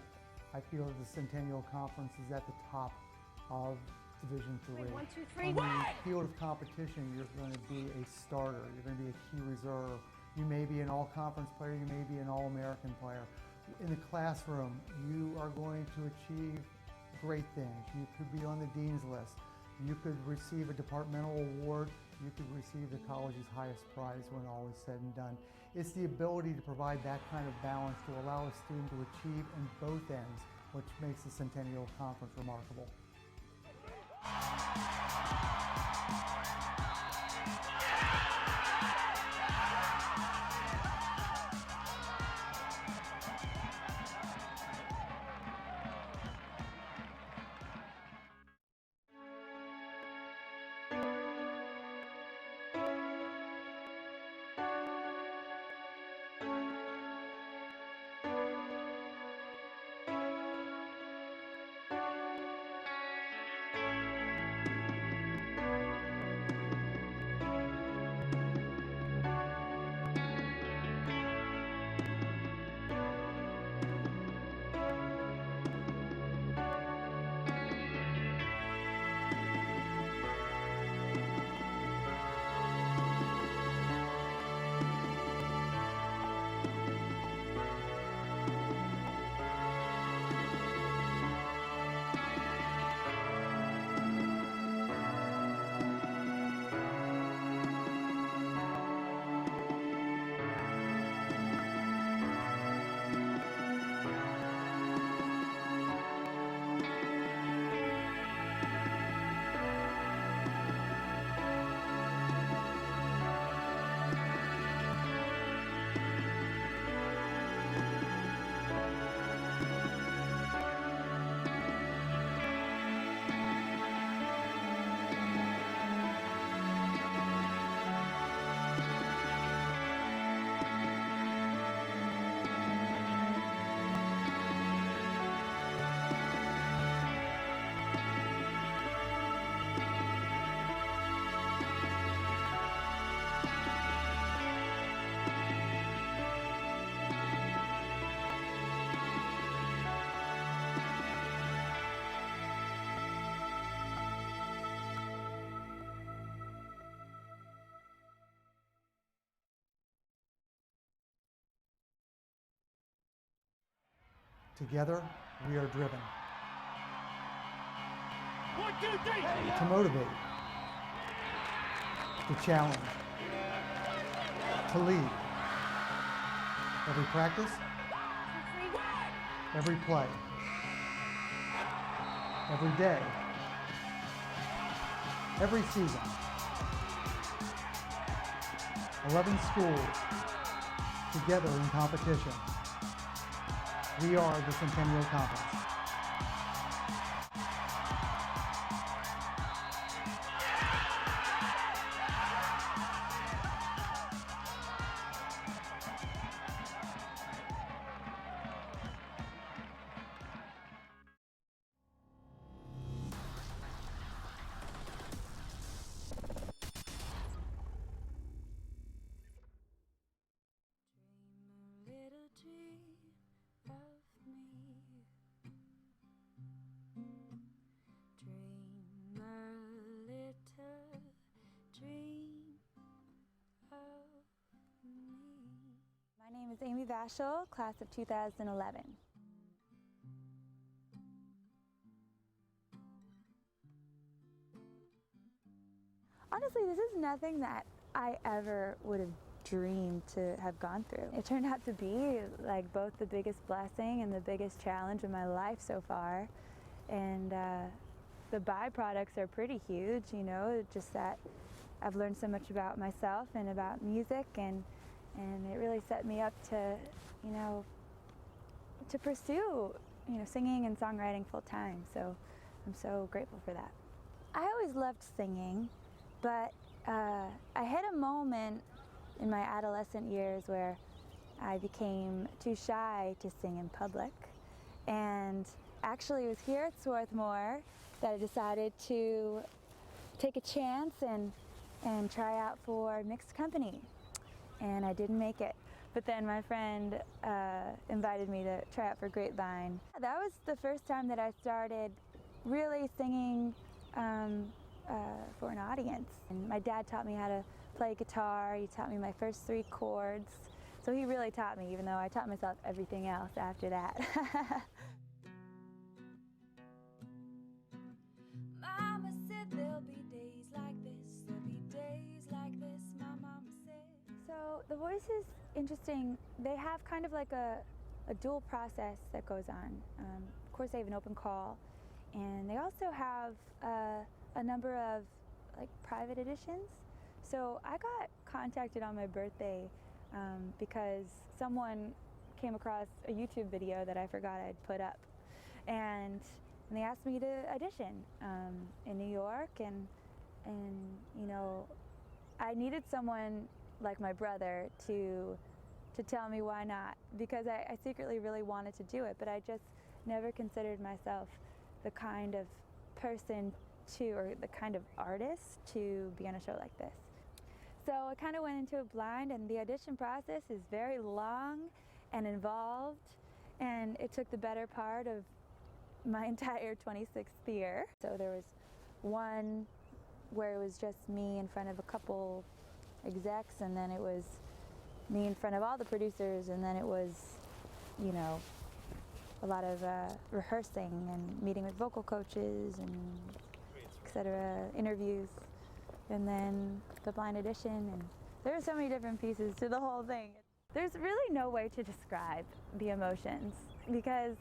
I feel that the Centennial Conference is at the top of Division III. 1, 2, 3. On the field of competition, you're going to be a starter, you're going to be a key reserve. You may be an all-conference player, you may be an all-American player. In the classroom, you are going to achieve great things. You could be on the dean's list. You could receive a departmental award. You could receive the college's highest prize when all is said and done. It's the ability to provide that kind of balance to allow a student to achieve in both ends, which makes the Centennial Conference remarkable. Together, we are driven. 1, 2, 3. To motivate, to challenge, to lead. Every practice, every play, every day, every season. 11 schools together in competition. We are the Centennial Conference. My name is Amy Vashel, class of 2011. honestly, this is nothing that I ever would have dreamed to have gone through. It turned out to be like both the biggest blessing and the biggest challenge of my life so far. And the byproducts are pretty huge, you know, just that I've learned so much about myself and about music, and it really set me up to, you know, to pursue, you know, singing and songwriting full time. So I'm so grateful for that. I always loved singing, but I hit a moment in my adolescent years where I became too shy to sing in public. And actually it was here at Swarthmore that I decided to take a chance and try out for mixed company. And I didn't make it. But then my friend invited me to try out for Grapevine. That was the first time that I started really singing for an audience. And my dad taught me how to play guitar. He taught me my first 3 chords. So he really taught me, even though I taught myself everything else after that. Mama said there'll be days like this, there'll be days like this, my mama said. So the voice is interesting. They have kind of like a dual process that goes on. Of course, they have an open call, and they also have a number of like private editions. So I got contacted on my birthday because someone came across a YouTube video that I forgot I'd put up, and they asked me to audition in New York, and you know, I needed someone like my brother to tell me why not, because I secretly really wanted to do it, but I just never considered myself the kind of person or the kind of artist to be on a show like this. So I kind of went into it blind, and the audition process is very long and involved, and it took the better part of my entire 26th year. So there was one where it was just me in front of a couple execs, and then it was me in front of all the producers, and then it was, you know, a lot of rehearsing and meeting with vocal coaches and etc., interviews, and then the blind audition, and there are so many different pieces to the whole thing. There's really no way to describe the emotions, because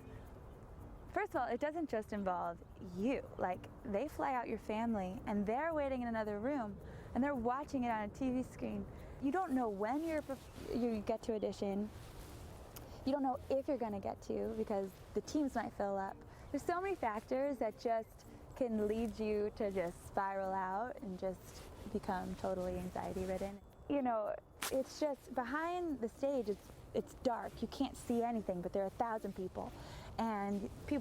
first of all, it doesn't just involve you. Like, they fly out your family, and they're waiting in another room, and they're watching it on a TV screen. You don't know when you get to audition. You don't know if you're going to get to, because the teams might fill up. There's so many factors that just can lead you to just spiral out and just become totally anxiety-ridden. You know, it's just behind the stage, it's dark. You can't see anything, but there are 1,000 people. And you're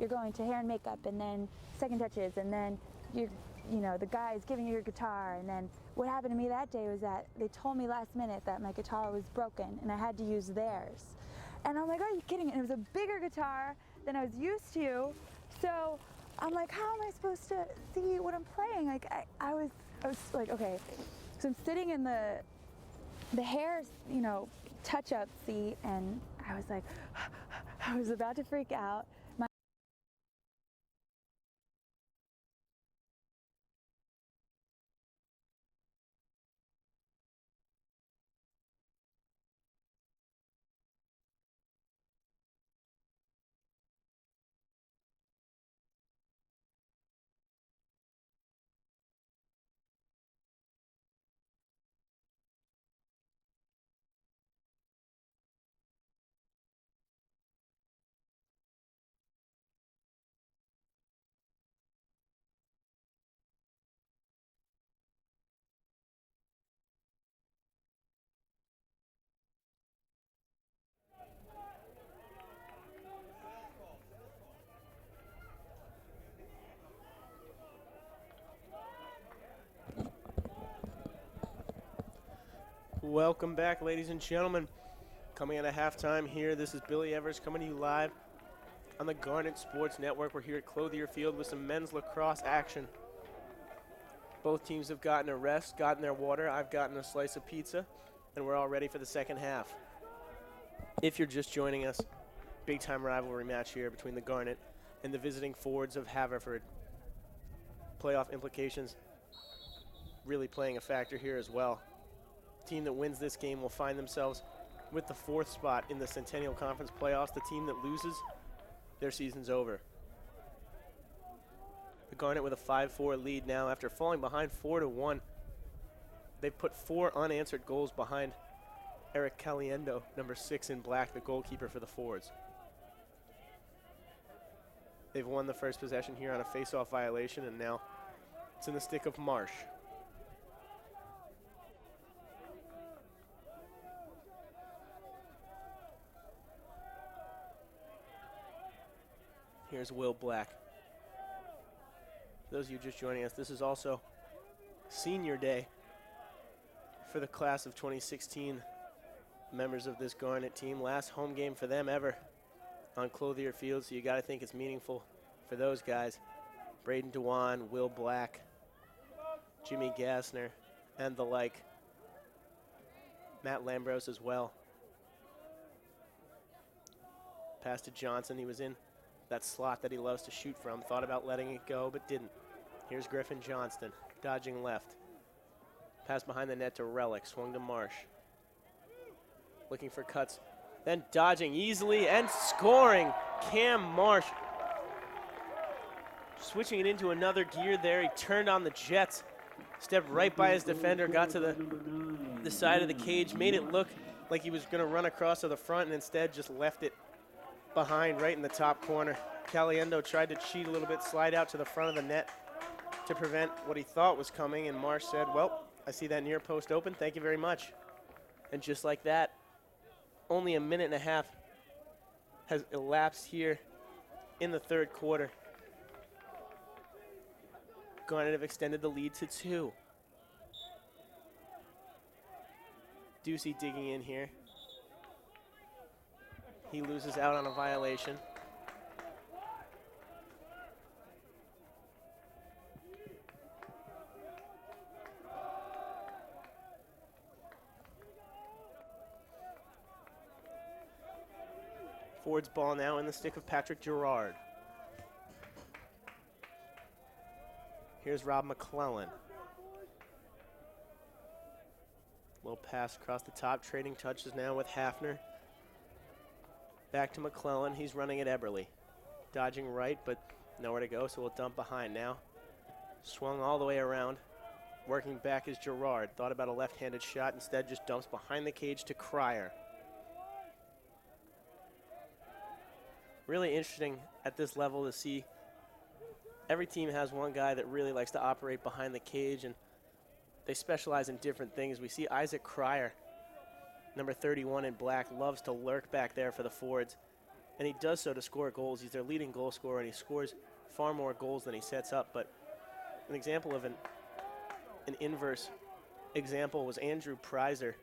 going to hair and makeup, and then second touches, and then you know, the guy's giving you your guitar. And then what happened to me that day was that they told me last minute that my guitar was broken and I had to use theirs. And I'm like, are you kidding? And it was a bigger guitar than I was used to. So I'm like, how am I supposed to see what I'm playing? Like, I was like, okay. So I'm sitting in the hair, you know, touch-up seat, and I was like, I was about to freak out. Welcome back, ladies and gentlemen. Coming at a halftime here, this is Billy Evers coming to you live on the Garnet Sports Network. We're here at Clothier Field with some men's lacrosse action. Both teams have gotten a rest, gotten their water. I've gotten a slice of pizza, and we're all ready for the second half. If you're just joining us, big-time rivalry match here between the Garnet and the visiting Fords of Haverford. Playoff implications really playing a factor here as well. Team that wins this game will find themselves with the 4th spot in the Centennial Conference playoffs. The team that loses, their season's over. The Garnet with a 5-4 lead now after falling behind 4-1. They've put 4 unanswered goals behind Eric Caliendo, number 6 in black, the goalkeeper for the Fords. They've won the first possession here on a face-off violation, and now it's in the stick of Marsh. Here's Will Black. For those of you just joining us, this is also senior day for the class of 2016 members of this Garnet team. Last home game for them ever on Clothier Field, so you got to think it's meaningful for those guys. Braden Dewan, Will Black, Jimmy Gassner, and the like. Matt Lambros as well. Pass to Johnson. He was in that slot that he loves to shoot from. Thought about letting it go, but didn't. Here's Griffin Johnston, dodging left. Pass behind the net to Relic, swung to Marsh. Looking for cuts, then dodging easily and scoring. Cam Marsh switching it into another gear there. He turned on the jets, stepped right by his defender, got to the side of the cage, made it look like he was going to run across to the front, and instead just left it behind right in the top corner. Caliendo tried to cheat a little bit, slide out to the front of the net to prevent what he thought was coming, and Marsh said, well, I see that near post open, thank you very much. And just like that, only a minute and a half has elapsed here in the 3rd quarter. Garnet have extended the lead to 2. Ducey digging in here. He loses out on a violation. Ford's ball now in the stick of Patrick Gerard. Here's Rob McClellan. Little pass across the top, trading touches now with Hafner. Back to McClellan, he's running at Eberly. Dodging right, but nowhere to go, so we'll dump behind now. Swung all the way around. Working back is Gerard. Thought about a left-handed shot, instead just dumps behind the cage to Cryer. Really interesting at this level to see every team has one guy that really likes to operate behind the cage, and they specialize in different things. We see Isaac Cryer, number 31 in black, loves to lurk back there for the Fords, and he does so to score goals. He's their leading goal scorer, and he scores far more goals than he sets up. But an example of an inverse example was Andrew Prizer,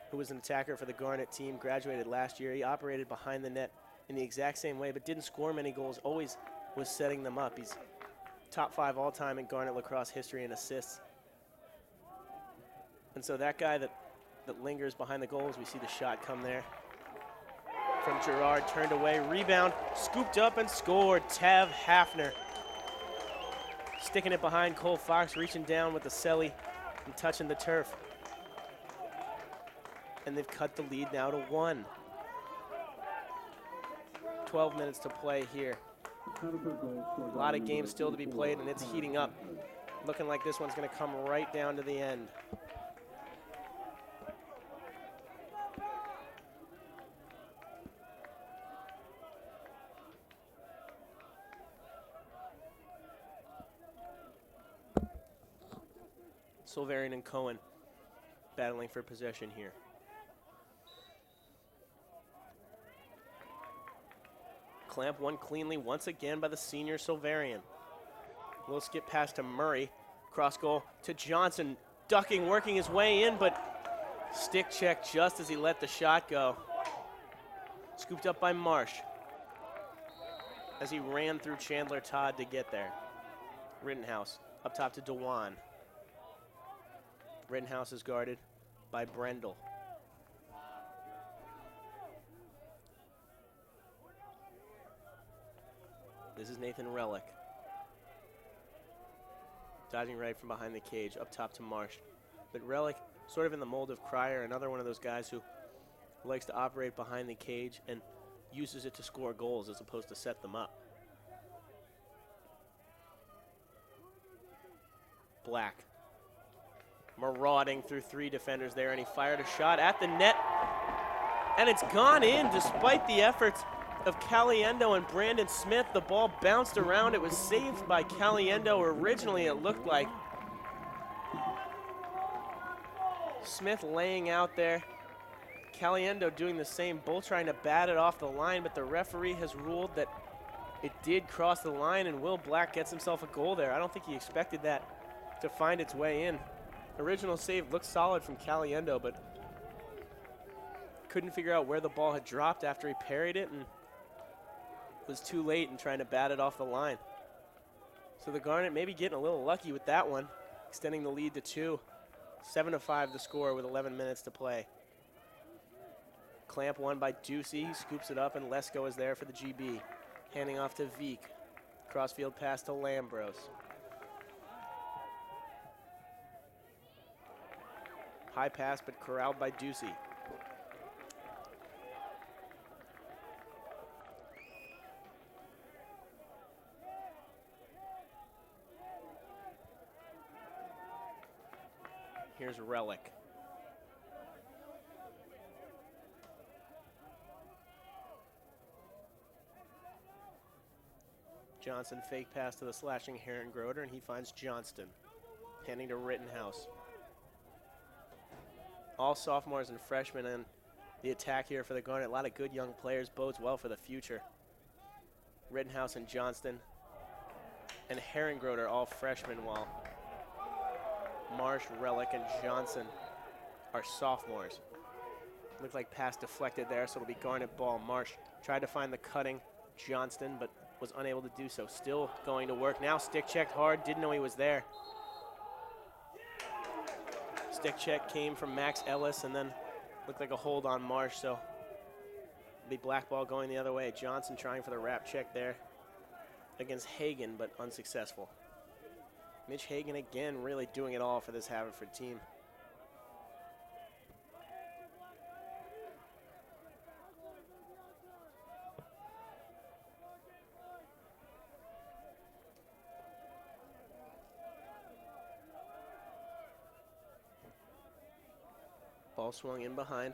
who was an attacker for the Garnet team, graduated last year. He operated behind the net in the exact same way, but didn't score many goals, always was setting them up. He's top 5 all-time in Garnet lacrosse history in assists. And so that guy that lingers behind the goals, we see the shot come there from Gerard, turned away, rebound, scooped up and scored. Tav Hafner sticking it behind Cole Fox, reaching down with the celly and touching the turf. And they've cut the lead now to 1. 12 minutes to play here. A lot of games still to be played, and it's heating up. Looking like this one's going to come right down to the end. Silverian and Cohen battling for possession here. Clamp won cleanly once again by the senior Silverian. Little skip pass to Murray. Cross goal to Johnson. Ducking, working his way in, but stick check just as he let the shot go. Scooped up by Marsh as he ran through Chandler Todd to get there. Rittenhouse up top to Dewan. Rittenhouse is guarded by Brendel. This is Nathan Relic. Dodging right from behind the cage, up top to Marsh. But Relic, sort of in the mold of Cryer, another one of those guys who likes to operate behind the cage and uses it to score goals as opposed to set them up. Black marauding through 3 defenders there, and he fired a shot at the net, and it's gone in despite the efforts of Caliendo and Brandon Smith. The ball bounced around. It was saved by Caliendo. Originally, it looked like Smith laying out there. Caliendo doing the same, both trying to bat it off the line, but the referee has ruled that it did cross the line, and Will Black gets himself a goal there. I don't think he expected that to find its way in. Original save looked solid from Caliendo, but couldn't figure out where the ball had dropped after he parried it and was too late in trying to bat it off the line. So the Garnet maybe getting a little lucky with that one, extending the lead to 2. 7-5 the score with 11 minutes to play. Clamp won by Ducey, scoops it up, and Lesko is there for the GB. Handing off to Veek. Crossfield pass to Lambros. High pass, but corralled by Ducey. Here's Relic. Johnson fake pass to the slashing Herrengroder, and he finds Johnston. Handing to Rittenhouse. All sophomores and freshmen in the attack here for the Garnet. A lot of good young players, bodes well for the future. Rittenhouse and Johnston and Herrengroder, all freshmen, while Marsh, Relic, and Johnson are sophomores. Looked like pass deflected there, so it'll be Garnet ball. Marsh tried to find the cutting Johnston, but was unable to do so. Still going to work. Now stick checked hard, didn't know he was there. Stick check came from Max Ellis and then looked like a hold on Marsh, so the black ball going the other way. Johnson trying for the wrap check there against Hagen, but unsuccessful. Mitch Hagen again really doing it all for this Haverford team. Ball swung in behind,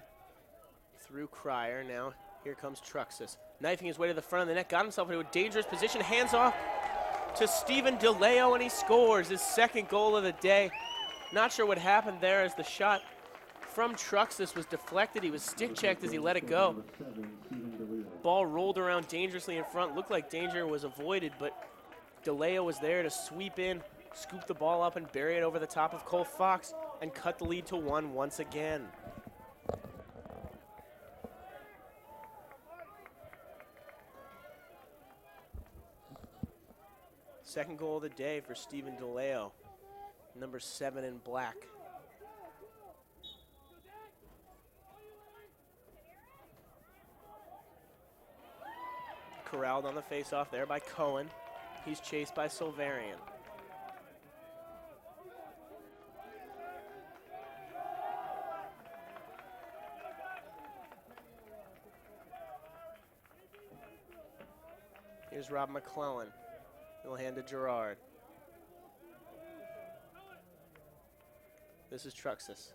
through Cryer. Now here comes Truxas, knifing his way to the front of the net, got himself into a dangerous position, hands off to Stephen DeLeo, and he scores his 2nd goal of the day. Not sure what happened there as the shot from Truxas was deflected. He was stick checked as he let it go. Ball rolled around dangerously in front, looked like danger was avoided, but DeLeo was there to sweep in, scoop the ball up and bury it over the top of Cole Fox and cut the lead to 1 once again. Second goal of the day for Stephen DeLeo, number 7 in black. Corralled on the faceoff there by Cohen. He's chased by Silverian. Here's Rob McClellan. He'll hand to Gerard. This is Truxas.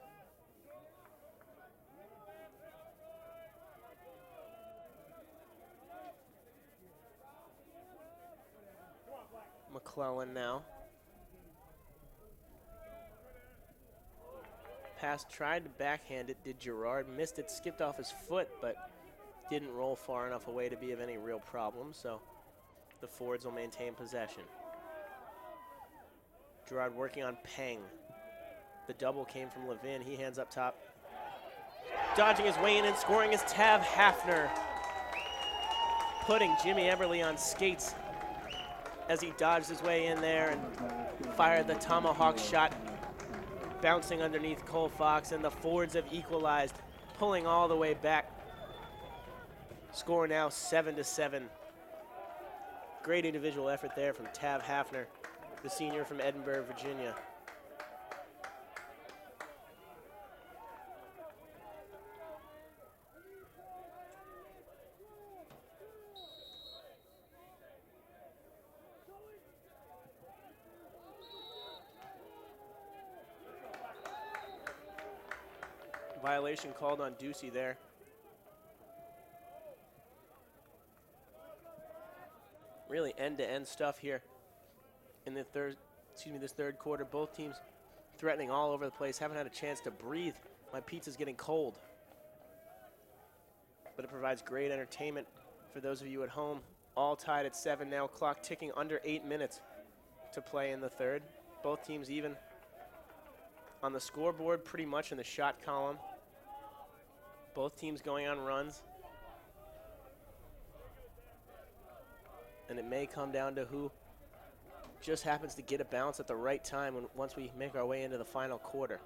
McClellan now. Pass tried to backhand it, did Gerard. Missed it, skipped off his foot, but didn't roll far enough away to be of any real problem, so the Fords will maintain possession. Gerard working on Peng. The double came from Levin. He hands up top. Dodging his way in and scoring is Tav Hafner. Putting Jimmy Eberly on skates as he dodged his way in there and fired the tomahawk shot, bouncing underneath Cole Fox, and the Fords have equalized, pulling all the way back. Score now 7-7. Great individual effort there from Tav Hafner. the senior from Edinburgh, Virginia. Violation called on Ducey there. Really end-to-end stuff here in the this third quarter. Both teams threatening all over the place. Haven't had a chance to breathe. My pizza's getting cold. But it provides great entertainment for those of you at home. All tied at 7 now. Clock ticking under 8 minutes to play in the third. Both teams even on the scoreboard, pretty much in the shot column. Both teams going on runs. And it may come down to who just happens to get a bounce at the right time once we make our way into the final quarter.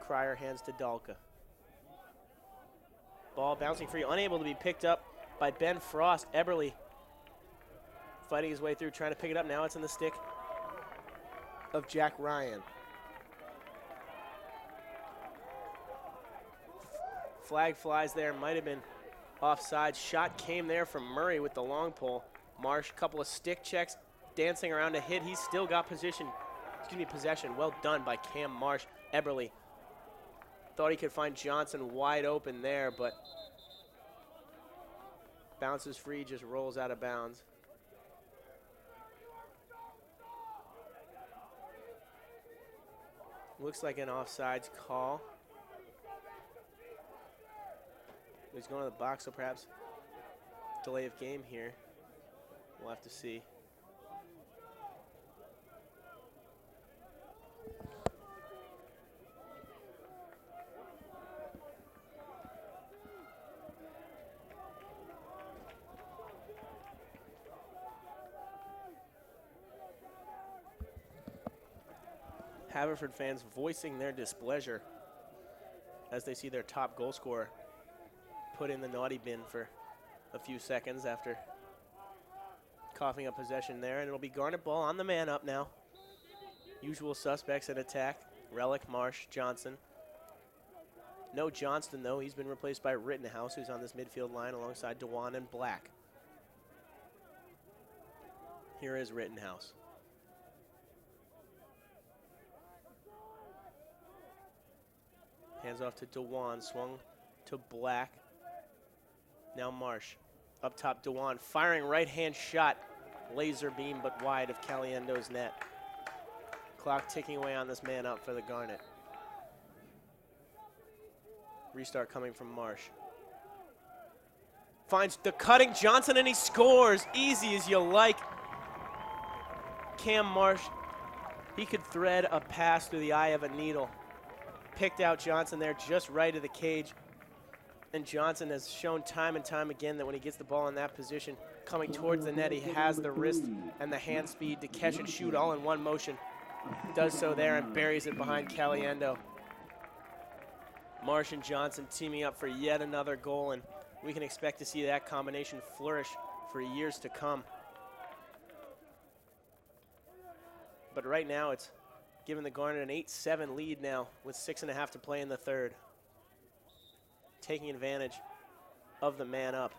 Cryer hands to Dalka. Ball bouncing free, unable to be picked up by Ben Frost. Eberly fighting his way through, trying to pick it up. Now it's in the stick of Jack Ryan. Flag flies there, might have been offside. Shot came there from Murray with the long pole. Marsh, couple of stick checks, dancing around a hit. He's still got possession. Well done by Cam Marsh. Eberly thought he could find Johnson wide open there, but bounces free, just rolls out of bounds. Looks like an offsides call. He's going to the box, so perhaps delay of game here. We'll have to see. Haverford fans voicing their displeasure as they see their top goal scorer put in the naughty bin for a few seconds after coughing up possession there, and it'll be Garnet ball on the man up now. Usual suspects in attack: Relic, Marsh, Johnson. No Johnston though, he's been replaced by Rittenhouse, who's on this midfield line alongside Dewan and Black. Here is Rittenhouse. Hands off to Dewan, swung to Black. Now Marsh, up top Dewan, firing right-hand shot, laser beam but wide of Caliendo's net. Clock ticking away on this man up for the Garnet. Restart coming from Marsh. Finds the cutting Johnson and he scores, easy as you like. Cam Marsh, he could thread a pass through the eye of a needle. Picked out Johnson there just right of the cage. And Johnson has shown time and time again that when he gets the ball in that position, coming towards the net, he has the wrist and the hand speed to catch and shoot all in one motion. Does so there and buries it behind Caliendo. Marsh and Johnson teaming up for yet another goal, and we can expect to see that combination flourish for years to come. But right now it's giving the Garnet an 8-7 lead now with 6.5 to play in the third. Taking advantage of the man up.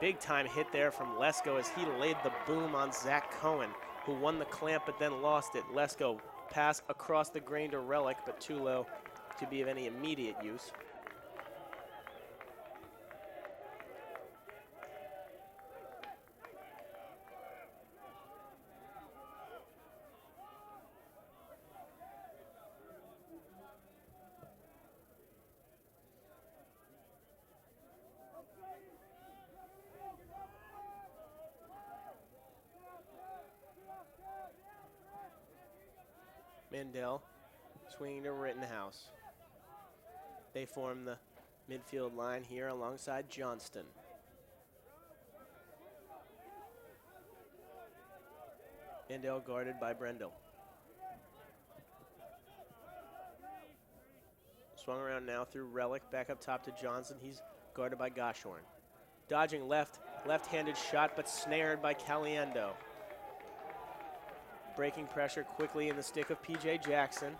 Big time hit there from Lesko as he laid the boom on Zach Cohen, who won the clamp but then lost it. Lesko pass across the grain to Relic, but too low to be of any immediate use. Mandel swinging to Rittenhouse. They form the midfield line here alongside Johnston. Mandel guarded by Brendel. Swung around now through Relic, back up top to Johnson. He's guarded by Goshorn. Dodging left-handed shot, but snared by Caliendo. Breaking pressure quickly in the stick of P.J. Jackson.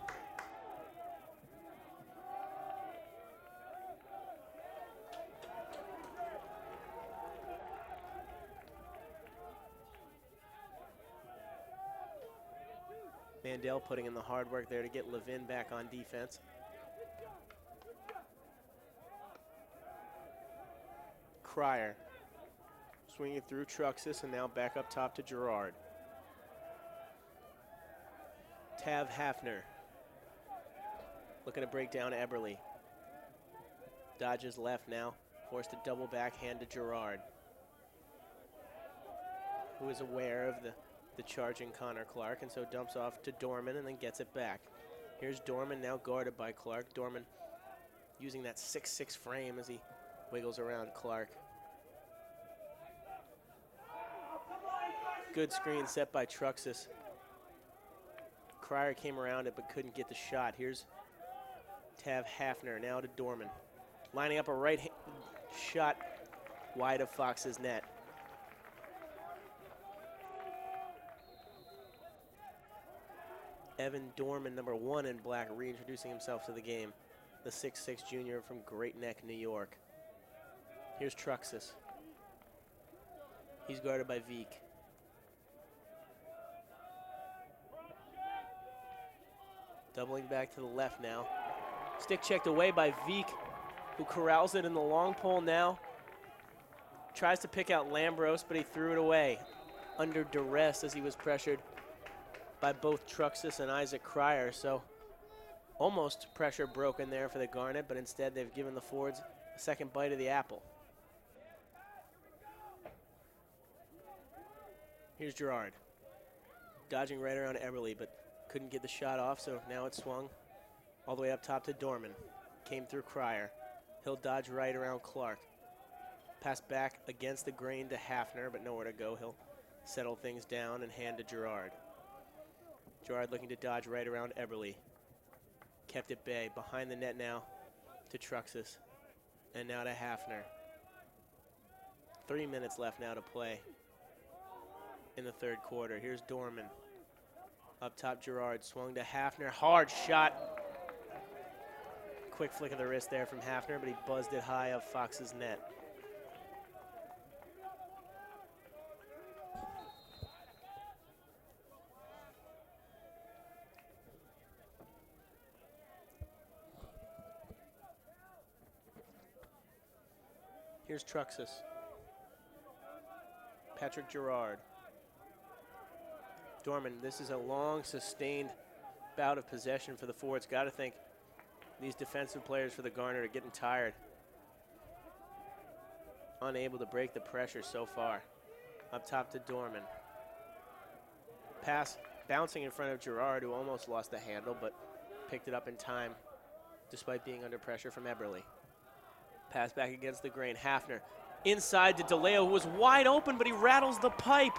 Mandel putting in the hard work there to get Levin back on defense. Cryer swinging through Truxas and now back up top to Gerard. Tav Hafner looking to break down Eberly. Dodges left now, forced to double backhand to Gerard, who is aware of the charging Connor Clark, and so dumps off to Dorman and then gets it back. Here's Dorman now guarded by Clark. Dorman using that 6'6" frame as he wiggles around Clark. Good screen set by Truxas. Cryer came around it but couldn't get the shot. Here's Tav Hafner now to Dorman. Lining up a right shot wide of Fox's net. Evan Dorman, number 1 in black, reintroducing himself to the game. The 6'6" junior from Great Neck, New York. Here's Truxas. He's guarded by Veek. Doubling back to the left now. Stick checked away by Veek, who corrals it in the long pole now. Tries to pick out Lambros, but he threw it away under duress as he was pressured by both Truxas and Isaac Cryer. So almost pressure broken there for the Garnet, but instead they've given the Fords a second bite of the apple. Here's Gerard. Dodging right around Eberly, but couldn't get the shot off, so now it's swung all the way up top to Dorman. Came through Cryer. He'll dodge right around Clark. Pass back against the grain to Hafner, but nowhere to go. He'll settle things down and hand to Gerard. Gerard looking to dodge right around Eberly. Kept at bay. Behind the net now to Truxas. And now to Hafner. 3 minutes left now to play in the third quarter. Here's Dorman. Up top, Gerard swung to Hafner. Hard shot. Quick flick of the wrist there from Hafner, but he buzzed it high of Fox's net. Here's Truxas. Patrick Gerard. Dorman, this is a long, sustained bout of possession for the Fords. Got to think these defensive players for the Garnet are getting tired. Unable to break the pressure so far. Up top to Dorman. Pass bouncing in front of Gerard, who almost lost the handle, but picked it up in time despite being under pressure from Eberly. Pass back against the grain. Hafner inside to DeLeo, who was wide open, but he rattles the pipe.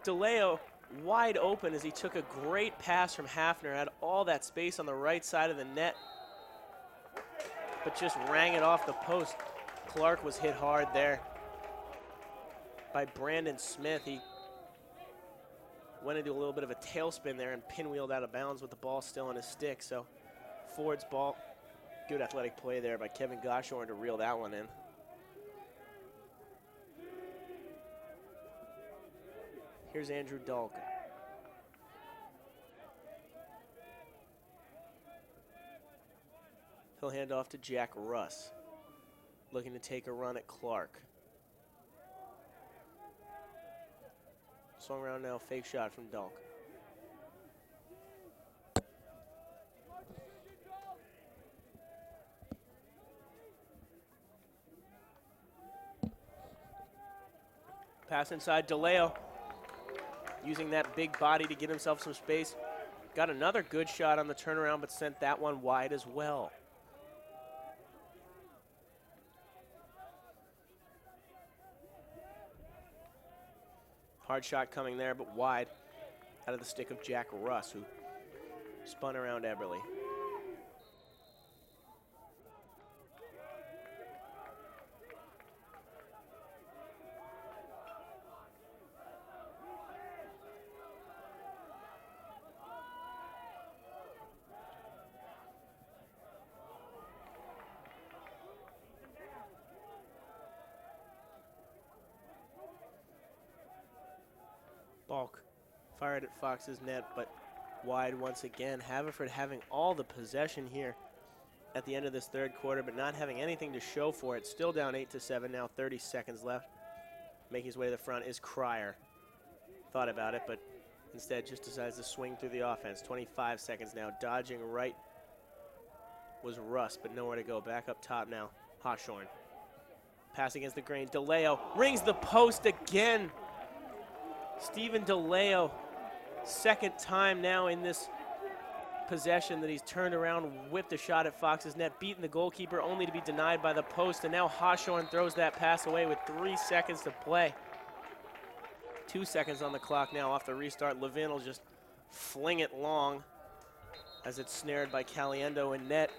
DeLeo wide open as he took a great pass from Hafner, had all that space on the right side of the net, but just rang it off the post. Clark was hit hard there by Brandon Smith. He went into a little bit of a tailspin there and pinwheeled out of bounds with the ball still on his stick. So Ford's ball. Good athletic play there by Kevin Goshorn to reel that one in. Here's Andrew Dahlk. He'll hand off to Jack Russ, looking to take a run at Clark. Swung around now, fake shot from Dahlk. Pass inside, DeLeo using that big body to get himself some space. Got another good shot on the turnaround, but sent that one wide as well. Hard shot coming there, but wide out of the stick of Jack Russ, who spun around Eberly. Fired at Fox's net, but wide once again. Haverford having all the possession here at the end of this third quarter, but not having anything to show for it. Still down 8-7, now 30 seconds left. Making his way to the front is Cryer. Thought about it, but instead just decides to swing through the offense. 25 seconds now, dodging right was Russ, but nowhere to go. Back up top now, Hawthorne. Pass against the grain, DeLeo rings the post again. Stephen DeLeo, second time now in this possession that he's turned around, whipped a shot at Fox's net, beaten the goalkeeper only to be denied by the post, and now Hawthorne throws that pass away with 3 seconds to play. 2 seconds on the clock now off the restart. Levin will just fling it long as it's snared by Caliendo in net.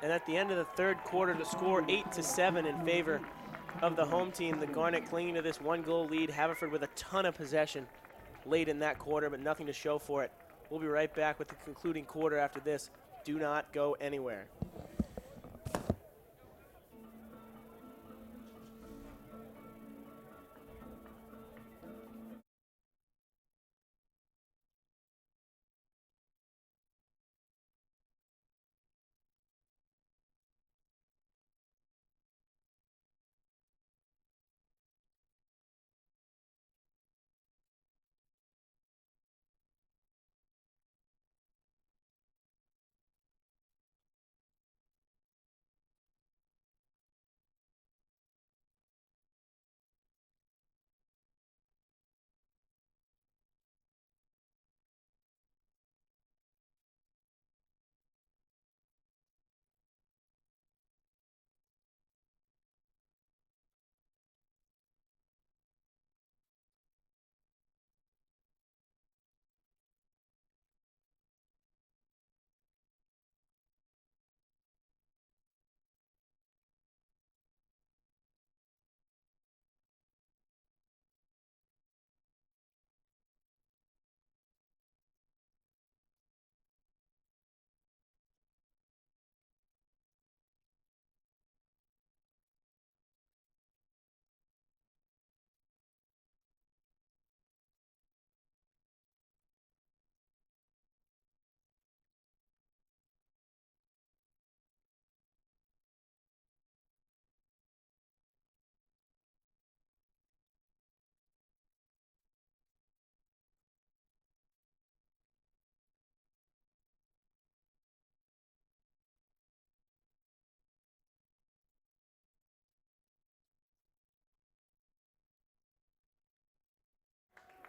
And at the end of the third quarter, the score 8-7 in favor of the home team. The Garnet clinging to this 1-goal lead. Haverford with a ton of possession late in that quarter, but nothing to show for it. We'll be right back with the concluding quarter after this. Do not go anywhere.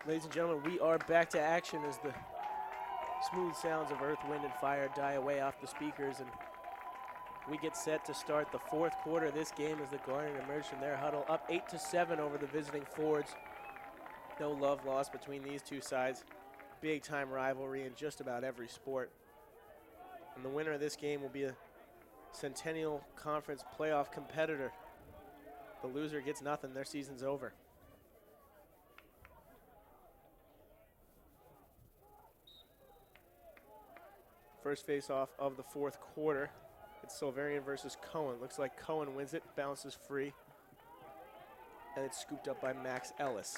Ladies and gentlemen, we are back to action as the smooth sounds of Earth, Wind, and Fire die away off the speakers, and we get set to start the fourth quarter of this game as the Garnet emerge from their huddle, up 8-7 over the visiting Fords. No love lost between these two sides. Big time rivalry in just about every sport. And the winner of this game will be a Centennial Conference playoff competitor. The loser gets nothing, their season's over. First face-off of the fourth quarter. It's Silverian versus Cohen. Looks like Cohen wins it, bounces free, and it's scooped up by Max Ellis.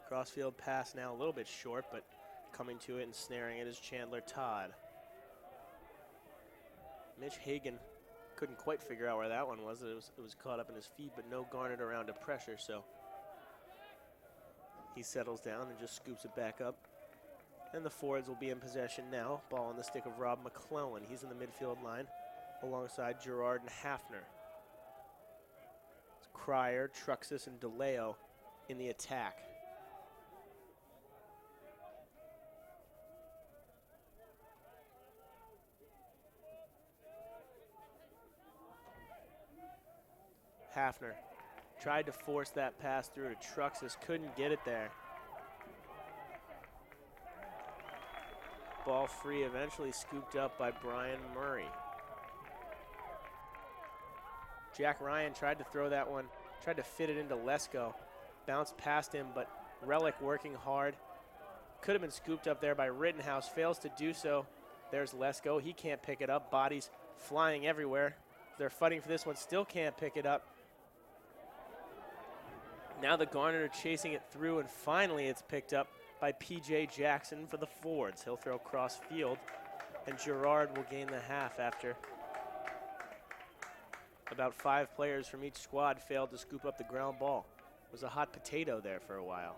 Crossfield pass now a little bit short, but coming to it and snaring it is Chandler Todd. Mitch Hagan couldn't quite figure out where that one was. It was caught up in his feet, but no Garnet around to pressure, so he settles down and just scoops it back up. And the Fords will be in possession now. Ball on the stick of Rob McClellan. He's in the midfield line alongside Gerard and Hafner. It's Cryer, Truxas, and DeLeo in the attack. Hafner tried to force that pass through to Truxas, couldn't get it there. Ball free, eventually scooped up by Brian Murray. Jack Ryan tried to throw that one, tried to fit it into Lesko. Bounced past him, but Relic working hard. Could have been scooped up there by Rittenhouse, fails to do so. There's Lesko, he can't pick it up. Bodies flying everywhere. They're fighting for this one, still can't pick it up. Now the Garnet are chasing it through, and finally it's picked up by P.J. Jackson for the Fords. He'll throw cross field, and Gerard will gain the half after about 5 players from each squad failed to scoop up the ground ball. It was a hot potato there for a while.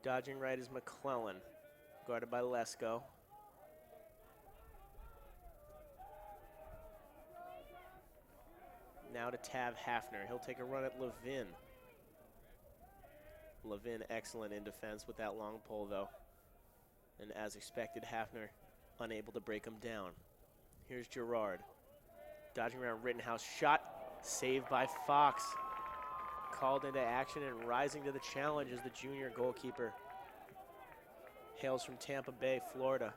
Dodging right is McClellan, guarded by Lesko. Now to Tav Hafner. He'll take a run at Levin. Levin excellent in defense with that long pole though. And as expected, Hafner unable to break him down. Here's Gerard. Dodging around Rittenhouse. Shot saved by Fox. Called into action and rising to the challenge is the junior goalkeeper. Hails from Tampa Bay, Florida.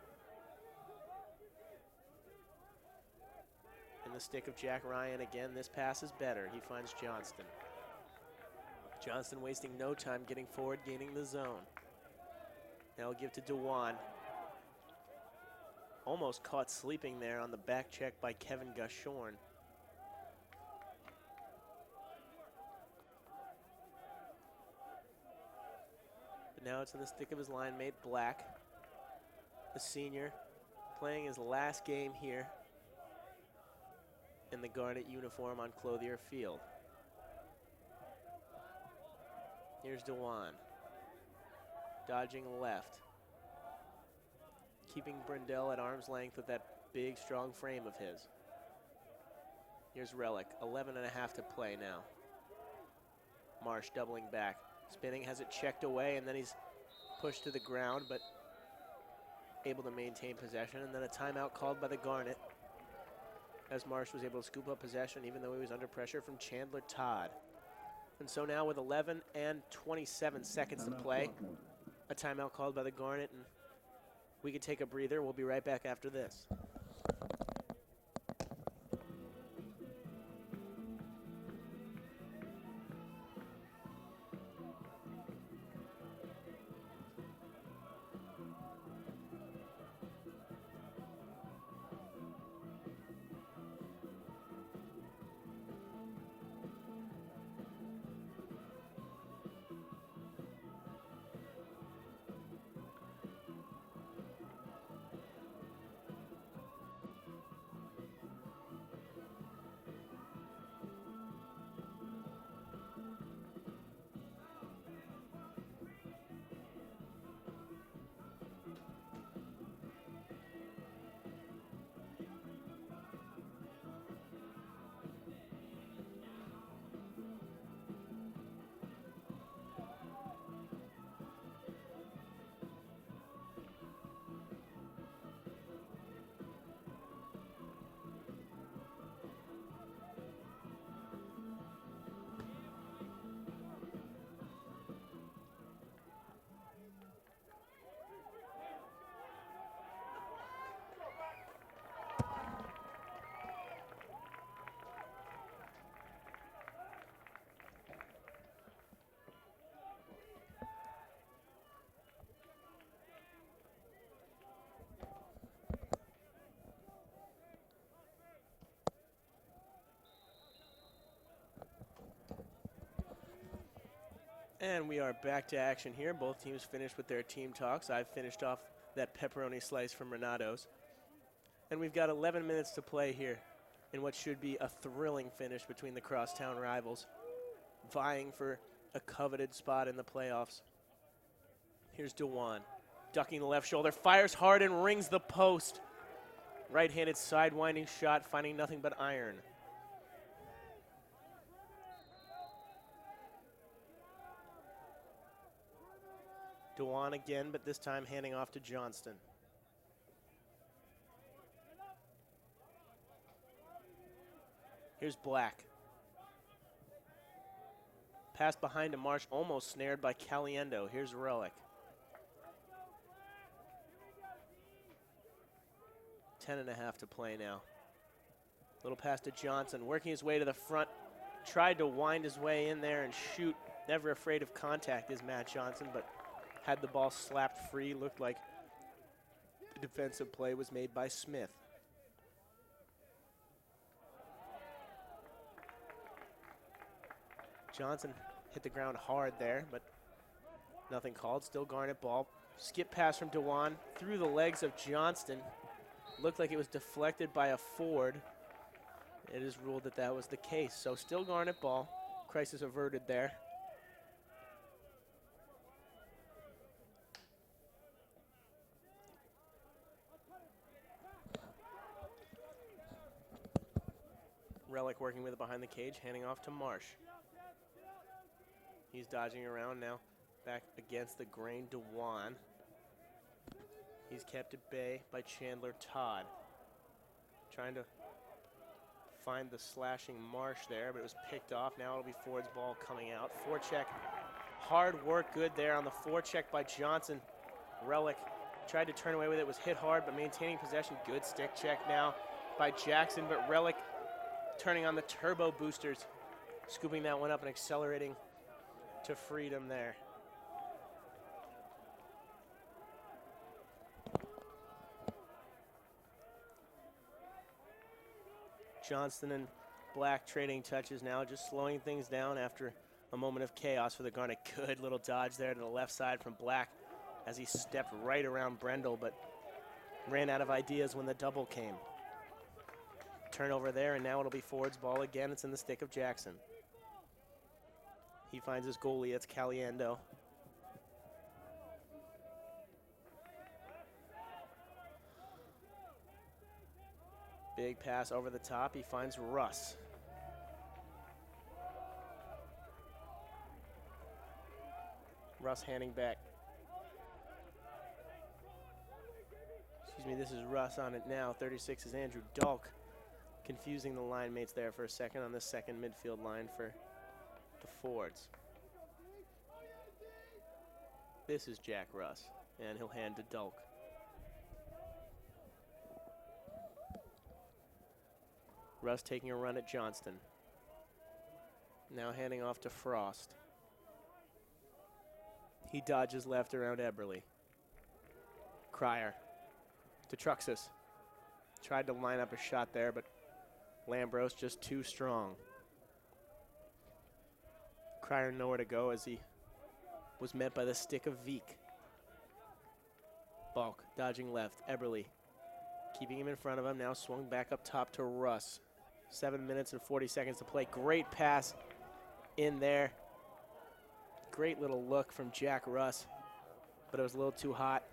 In the stick of Jack Ryan again, this pass is better. He finds Johnston. Johnston wasting no time getting forward, gaining the zone. Now he'll give to Dewan. Almost caught sleeping there on the back check by Kevin Gashorn. But now it's in the stick of his line mate, Black, the senior, playing his last game here in the Garnet uniform on Clothier Field. Here's Dewan, dodging left, keeping Brindell at arm's length with that big, strong frame of his. Here's Relic, 11 and a half to play now. Marsh doubling back, spinning, has it checked away, and then he's pushed to the ground, but able to maintain possession, and then a timeout called by the Garnet, as Marsh was able to scoop up possession even though he was under pressure from Chandler Todd. And so now with 11 and 27 seconds to play, a timeout called by the Garnet, and we can take a breather. We'll be right back after this. And we are back to action here. Both teams finished with their team talks. I've finished off that pepperoni slice from Renato's. And we've got 11 minutes to play here in what should be a thrilling finish between the crosstown rivals, vying for a coveted spot in the playoffs. Here's Dewan, ducking the left shoulder, fires hard and rings the post. Right-handed sidewinding shot, finding nothing but iron. Dewan again, but this time handing off to Johnston. Here's Black. Pass behind to Marsh, almost snared by Caliendo. Here's Relic. 10 and a half to play now. Little pass to Johnson, working his way to the front. Tried to wind his way in there and shoot Never afraid of contact is Matt Johnson, but had the ball slapped free, looked like the defensive play was made by Smith. Johnson hit the ground hard there, but nothing called. Still Garnet ball. Skip pass from Dewan through the legs of Johnston. Looked like it was deflected by a Ford. It is ruled that that was the case. So still Garnet ball. Crisis averted there. Relic working with it behind the cage, handing off to Marsh. He's dodging around now, back against the grain Dewan. He's kept at bay by Chandler Todd. Trying to find the slashing Marsh there, but it was picked off. Now it'll be Ford's ball coming out. Forecheck, hard work, good there on the forecheck by Johnson. Relic tried to turn away with it, was hit hard, but maintaining possession. Good stick check now by Jackson, but Relic turning on the turbo boosters, scooping that one up and accelerating to freedom there. Johnston and Black trading touches now, just slowing things down after a moment of chaos for the Garnet. Good little dodge there to the left side from Black as he stepped right around Brendel, but ran out of ideas when the double came. Turnover there, and now it'll be Ford's ball again. It's in the stick of Jackson. He finds his goalie, it's Caliendo. Big pass over the top, he finds Russ. Russ handing back. Excuse me, this is Russ on it now. 36 is Andrew Dalk. Confusing the line mates there for a second on the second midfield line for the Fords. This is Jack Russ, and he'll hand to Dulk. Russ taking a run at Johnston. Now handing off to Frost. He dodges left around Eberly. Cryer to Truxas. Tried to line up a shot there, but Lambros just too strong. Cryer nowhere to go as he was met by the stick of Veek. Balk dodging left. Eberly keeping him in front of him. Now swung back up top to Russ. 7 minutes and 40 seconds to play. Great pass in there. Great little look from Jack Russ, but it was a little too hot.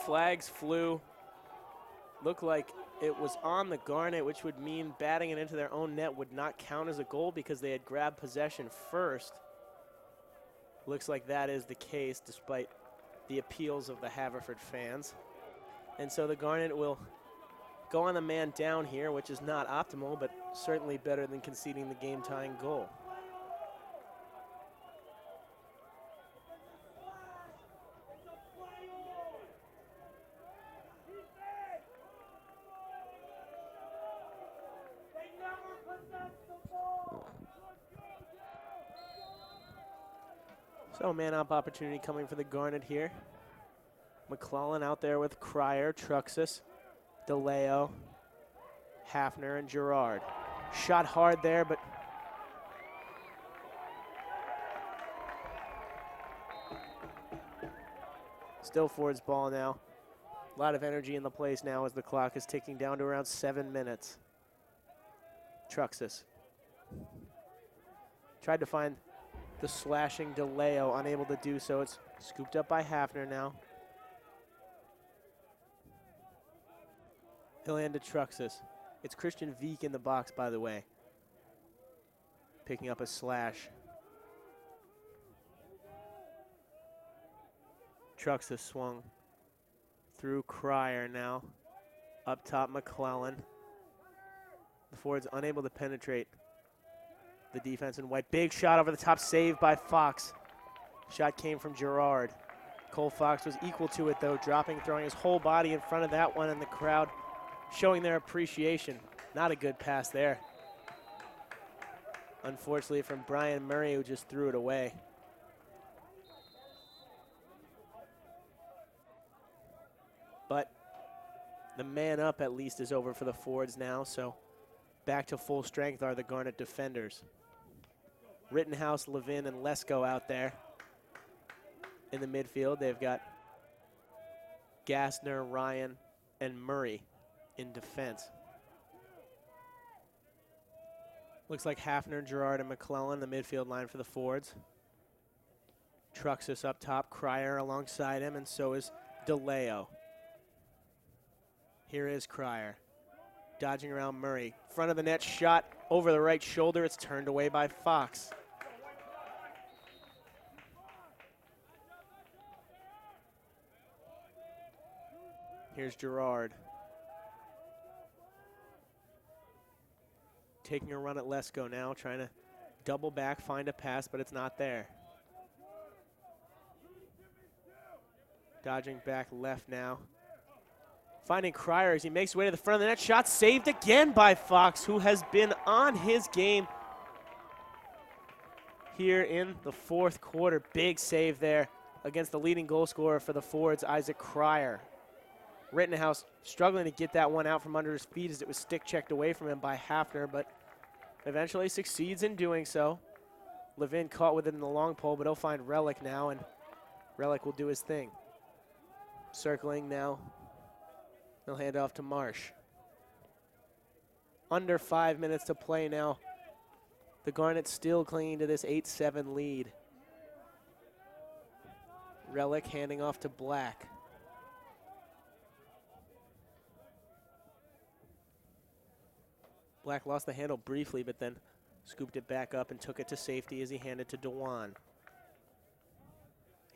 Flags flew. Looked like it was on the Garnet, which would mean batting it into their own net would not count as a goal because they had grabbed possession first. Looks like that is the case despite the appeals of the Haverford fans. And so the Garnet will go on the man down here, which is not optimal, but certainly better than conceding the game-tying goal. So man-up opportunity coming for the Garnet here. McClellan out there with Cryer, Truxas, DeLeo, Hafner, and Gerard. Shot hard there, but still Ford's ball now. A lot of energy in the place now as the clock is ticking down to around 7 minutes. Truxas tried to find the slashing DeLeo, unable to do so. It's scooped up by Hafner now. He'll hand to Truxas. It's Christian Veek in the box, by the way. Picking up a slash. Truxas swung through Cryer now. Up top, McClellan. The Ford's unable to penetrate the defense in white. Big shot over the top, saved by Fox. Shot came from Gerard. Cole Fox was equal to it, though, dropping, throwing his whole body in front of that one, and the crowd showing their appreciation. Not a good pass there Unfortunately from Brian Murray, who just threw it away. But the man up at least is over for the Fords now, so back to full strength are the Garnet defenders. Rittenhouse, Levin, and Lesko out there in the midfield. They've got Gassner, Ryan, and Murray in defense. Looks like Hafner, Gerard, and McClellan, the midfield line for the Fords. Truxas up top, Cryer alongside him, and so is DeLeo. Here is Cryer, dodging around Murray. Front of the net, shot over the right shoulder. It's turned away by Fox. Here's Gerard. Taking a run at Lesko now, trying to double back, find a pass, but it's not there. Dodging back left now. Finding Cryer as he makes his way to the front of the net. Shot saved again by Fox, who has been on his game here in the fourth quarter. Big save there against the leading goal scorer for the Fords, Isaac Cryer. Rittenhouse struggling to get that one out from under his feet as it was stick checked away from him by Hafner, but eventually succeeds in doing so. Levin caught with it in the long pole, but he'll find Relic now, and Relic will do his thing. Circling now. He'll hand off to Marsh. Under 5 minutes to play now. The Garnet still clinging to this 8-7 lead. Relic handing off to Black. Black lost the handle briefly, but then scooped it back up and took it to safety as he handed to Dewan.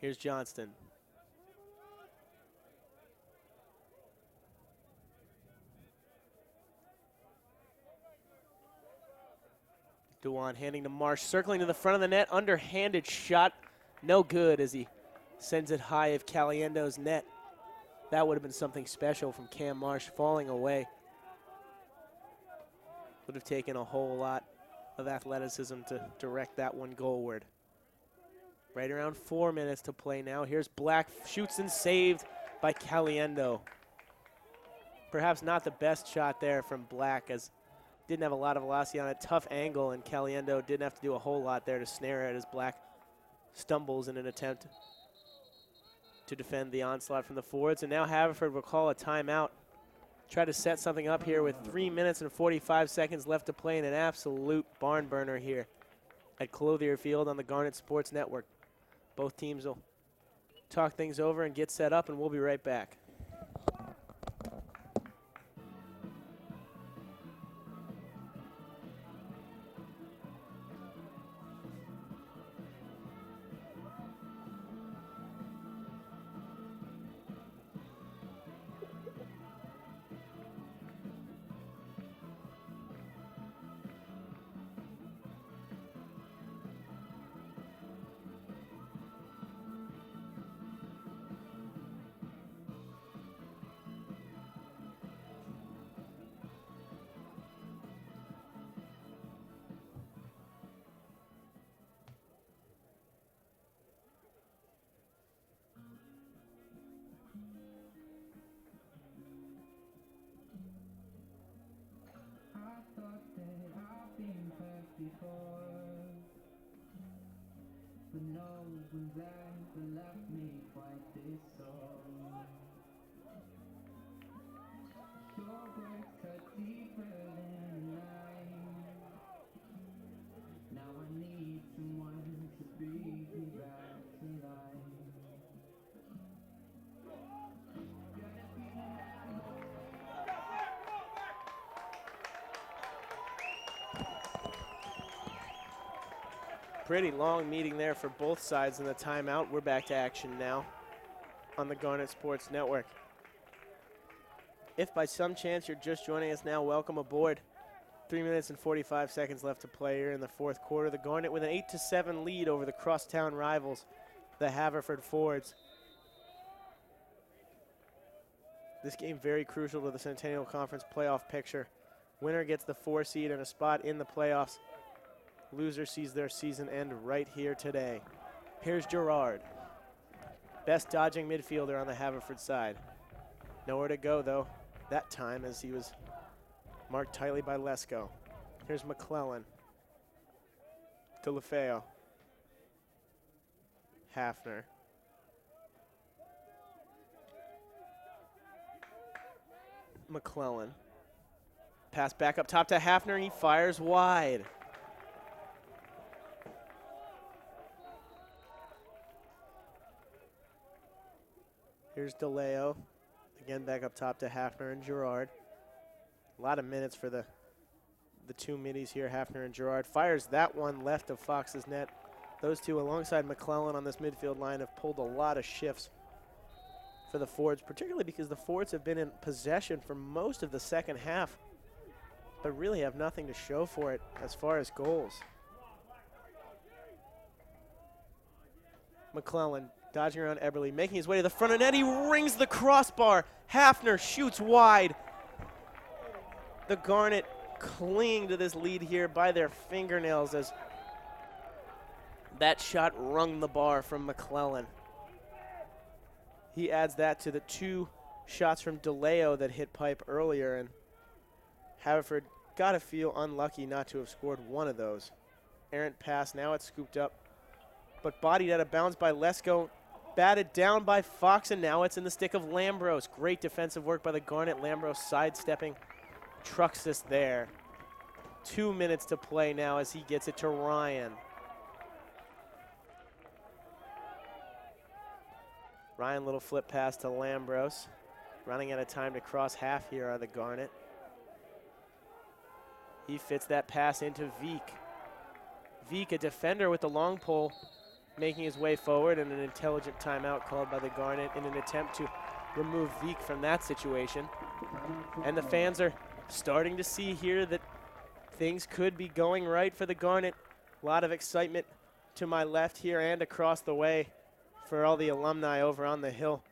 Here's Johnston. Dewan handing to Marsh, circling to the front of the net, underhanded shot, no good as he sends it high of Caliendo's net. That would have been something special from Cam Marsh falling away. Would have taken a whole lot of athleticism to direct that one goalward. Right around 4 minutes to play now. Here's Black, shoots and saved by Caliendo. Perhaps not the best shot there from Black, as didn't have a lot of velocity on a tough angle, and Caliendo didn't have to do a whole lot there to snare it as Black stumbles in an attempt to defend the onslaught from the Fords. And now Haverford will call a timeout. Try to set something up here with 3 minutes and 45 seconds left to play in an absolute barn burner here at Clothier Field on the Garnet Sports Network. Both teams will talk things over and get set up, and we'll be right back. But no one's ever left me quite this sore. Your words cut deeper than knife. Now I need someone to breathe me back to life. Pretty long meeting there for both sides in the timeout. We're back to action now on the Garnet Sports Network. If by some chance you're just joining us now, welcome aboard. 3 minutes and 45 seconds left to play here in the fourth quarter. The Garnet with an 8-7 lead over the crosstown rivals, the Haverford Fords. This game very crucial to the Centennial Conference playoff picture. Winner gets the 4 seed and a spot in the playoffs. Loser sees their season end right here today. Here's Gerard. Best dodging midfielder on the Haverford side. Nowhere to go, though, that time as he was marked tightly by Lesko. Here's McClellan. To LaFeo. Hafner. McClellan. Pass back up top to Hafner, and he fires wide. Here's DeLeo. Again, back up top to Hafner and Gerard. A lot of minutes for the two middies here, Hafner and Gerard. Fires that one left of Fox's net. Those two alongside McClellan on this midfield line have pulled a lot of shifts for the Fords, particularly because the Fords have been in possession for most of the second half, but really have nothing to show for it as far as goals. McClellan dodging around Eberle, making his way to the front of net. He rings the crossbar. Hafner shoots wide. The Garnet clinging to this lead here by their fingernails as that shot rung the bar from McClellan. He adds that to the 2 shots from DeLeo that hit pipe earlier, and Haverford got to feel unlucky not to have scored one of those. Errant pass, now it's scooped up, but bodied out of bounds by Lesko, batted down by Fox, and now it's in the stick of Lambros. Great defensive work by the Garnet. Lambros sidestepping, trucks this there. 2 minutes to play now as he gets it to Ryan. Ryan, little flip pass to Lambros. Running out of time to cross half here are the Garnet. He fits that pass into Veek. Veek, a defender with the long pole, making his way forward, and an intelligent timeout called by the Garnet in an attempt to remove Veek from that situation. And the fans are starting to see here that things could be going right for the Garnet. A lot of excitement to my left here and across the way for all the alumni over on the hill.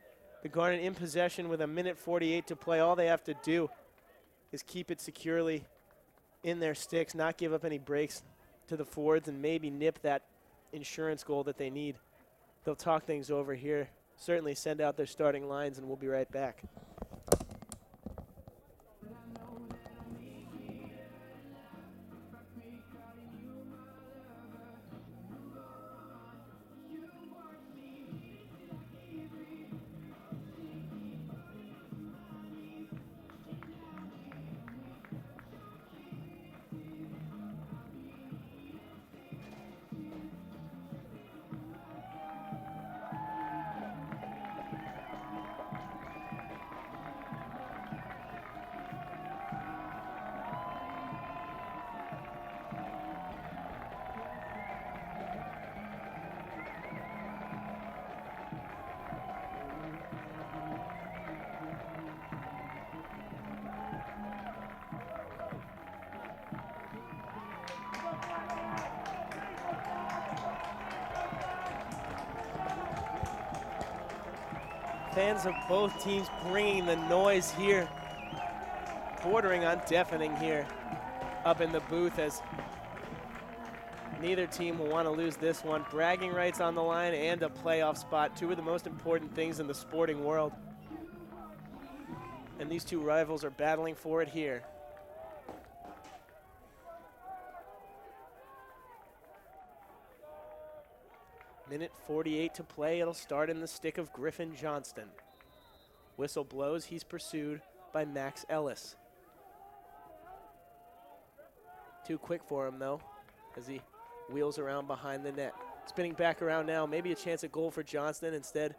The Garnet in possession with 1:48 to play. All they have to do is keep it securely in their sticks, not give up any breaks to the Fords, and maybe nip that insurance goal that they need. They'll talk things over here, certainly send out their starting lines, and we'll be right back. Fans of both teams bringing the noise here, bordering on deafening here up in the booth, as neither team will want to lose this one. Bragging rights on the line and a playoff spot, 2 of the most important things in the sporting world. And these 2 rivals are battling for it here. Minute 48 to play. It'll start in the stick of Griffin Johnston. Whistle blows. He's pursued by Max Ellis. Too quick for him, though, as he wheels around behind the net. Spinning back around now. Maybe a chance at goal for Johnston. Instead,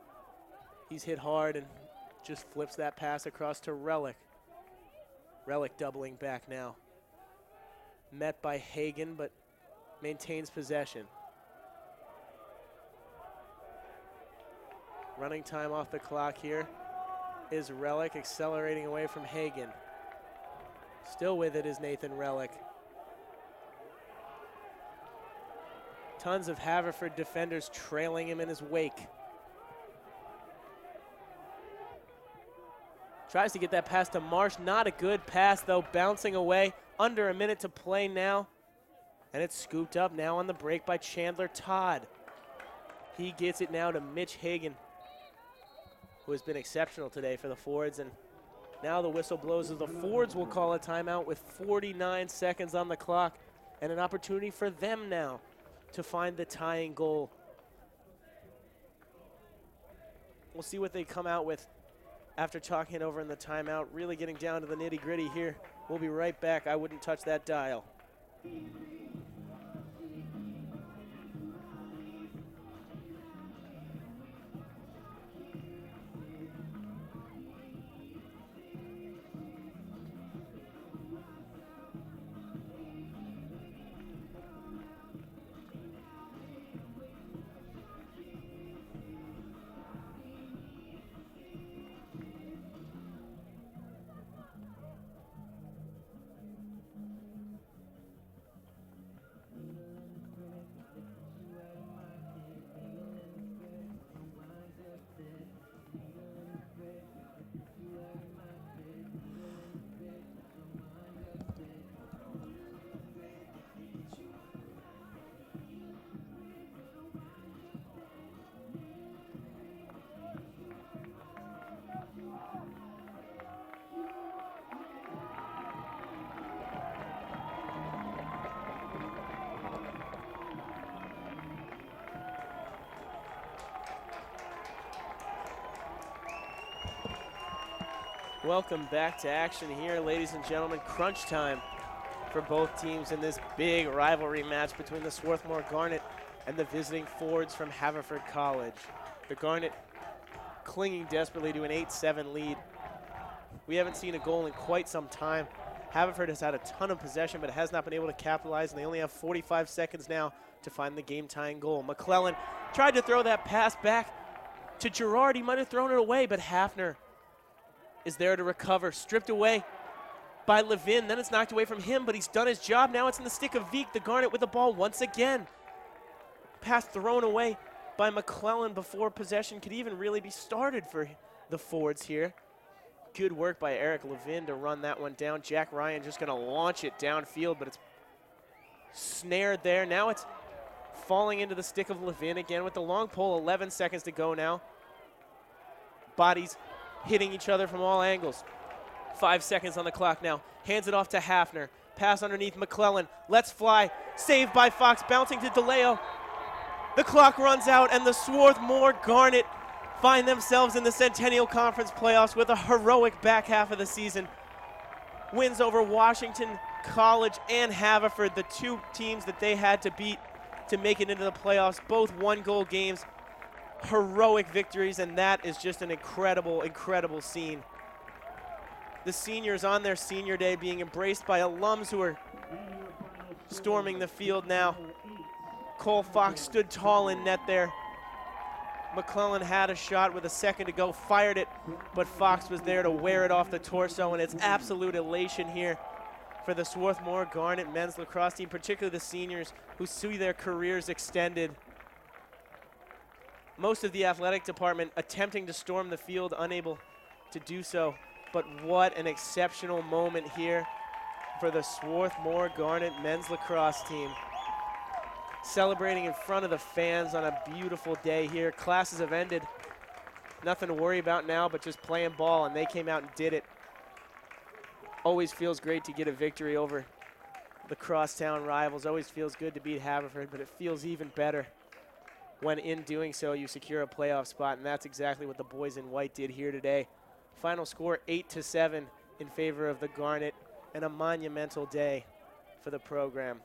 he's hit hard and just flips that pass across to Relic. Relic doubling back now. Met by Hagen, but maintains possession. Running time off the clock here is Relic, accelerating away from Hagen. Still with it is Nathan Relic. Tons of Haverford defenders trailing him in his wake. Tries to get that pass to Marsh. Not a good pass, though, bouncing away. Under a minute to play now And it's scooped up now on the break by Chandler Todd. He gets it now to Mitch Hagan, who has been exceptional today for the Fords. And now the whistle blows as the Fords will call a timeout with 49 seconds on the clock and an opportunity for them now to find the tying goal. We'll see what they come out with after talking it over in the timeout, really getting down to the nitty-gritty here. We'll be right back. I wouldn't touch that dial. Welcome back to action here, ladies and gentlemen. Crunch time for both teams in this big rivalry match between the Swarthmore Garnet and the visiting Fords from Haverford College. The Garnet clinging desperately to an 8-7 lead. We haven't seen a goal in quite some time. Haverford has had a ton of possession, but has not been able to capitalize, and they only have 45 seconds now to find the game-tying goal. McClellan tried to throw that pass back to Gerard. He might have thrown it away, but Hafner is there to recover. Stripped away by Levin. Then it's knocked away from him, but he's done his job. Now it's in the stick of Veek. The Garnet with the ball once again. Pass thrown away by McClellan before possession could even really be started for the Fords here. Good work by Eric Levin to run that one down. Jack Ryan just going to launch it downfield, but it's snared there. Now it's falling into the stick of Levin again with the long pole. 11 seconds to go now. Bodies hitting each other from all angles. 5 seconds on the clock now. Hands it off to Hafner. Pass underneath McClellan. Let's fly. Saved by Fox. Bouncing to DeLeo. The clock runs out, and the Swarthmore Garnet find themselves in the Centennial Conference playoffs with a heroic back half of the season. Wins over Washington College and Haverford, the two teams that they had to beat to make it into the playoffs. Both one-goal games. Heroic victories, and that is just an incredible, incredible scene. The seniors on their senior day being embraced by alums who are storming the field now. Cole Fox stood tall in net there. McClellan had a shot with a second to go, fired it, but Fox was there to wear it off the torso, and it's absolute elation here for the Swarthmore Garnet men's lacrosse team, particularly the seniors who see their careers extended. Most of the athletic department attempting to storm the field, unable to do so. But what an exceptional moment here for the Swarthmore Garnet men's lacrosse team. Celebrating in front of the fans on a beautiful day here. Classes have ended. Nothing to worry about now but just playing ball, and they came out and did it. Always feels great to get a victory over the crosstown rivals. Always feels good to beat Haverford, but it feels even better when in doing so you secure a playoff spot, and that's exactly what the boys in white did here today. Final score 8-7 in favor of the Garnet, and a monumental day for the program.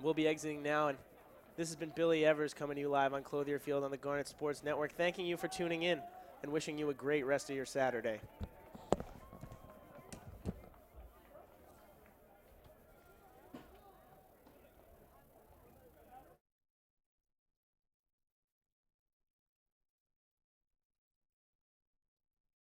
We'll be exiting now, and this has been Billy Evers coming to you live on Clothier Field on the Garnet Sports Network. Thanking you for tuning in and wishing you a great rest of your Saturday.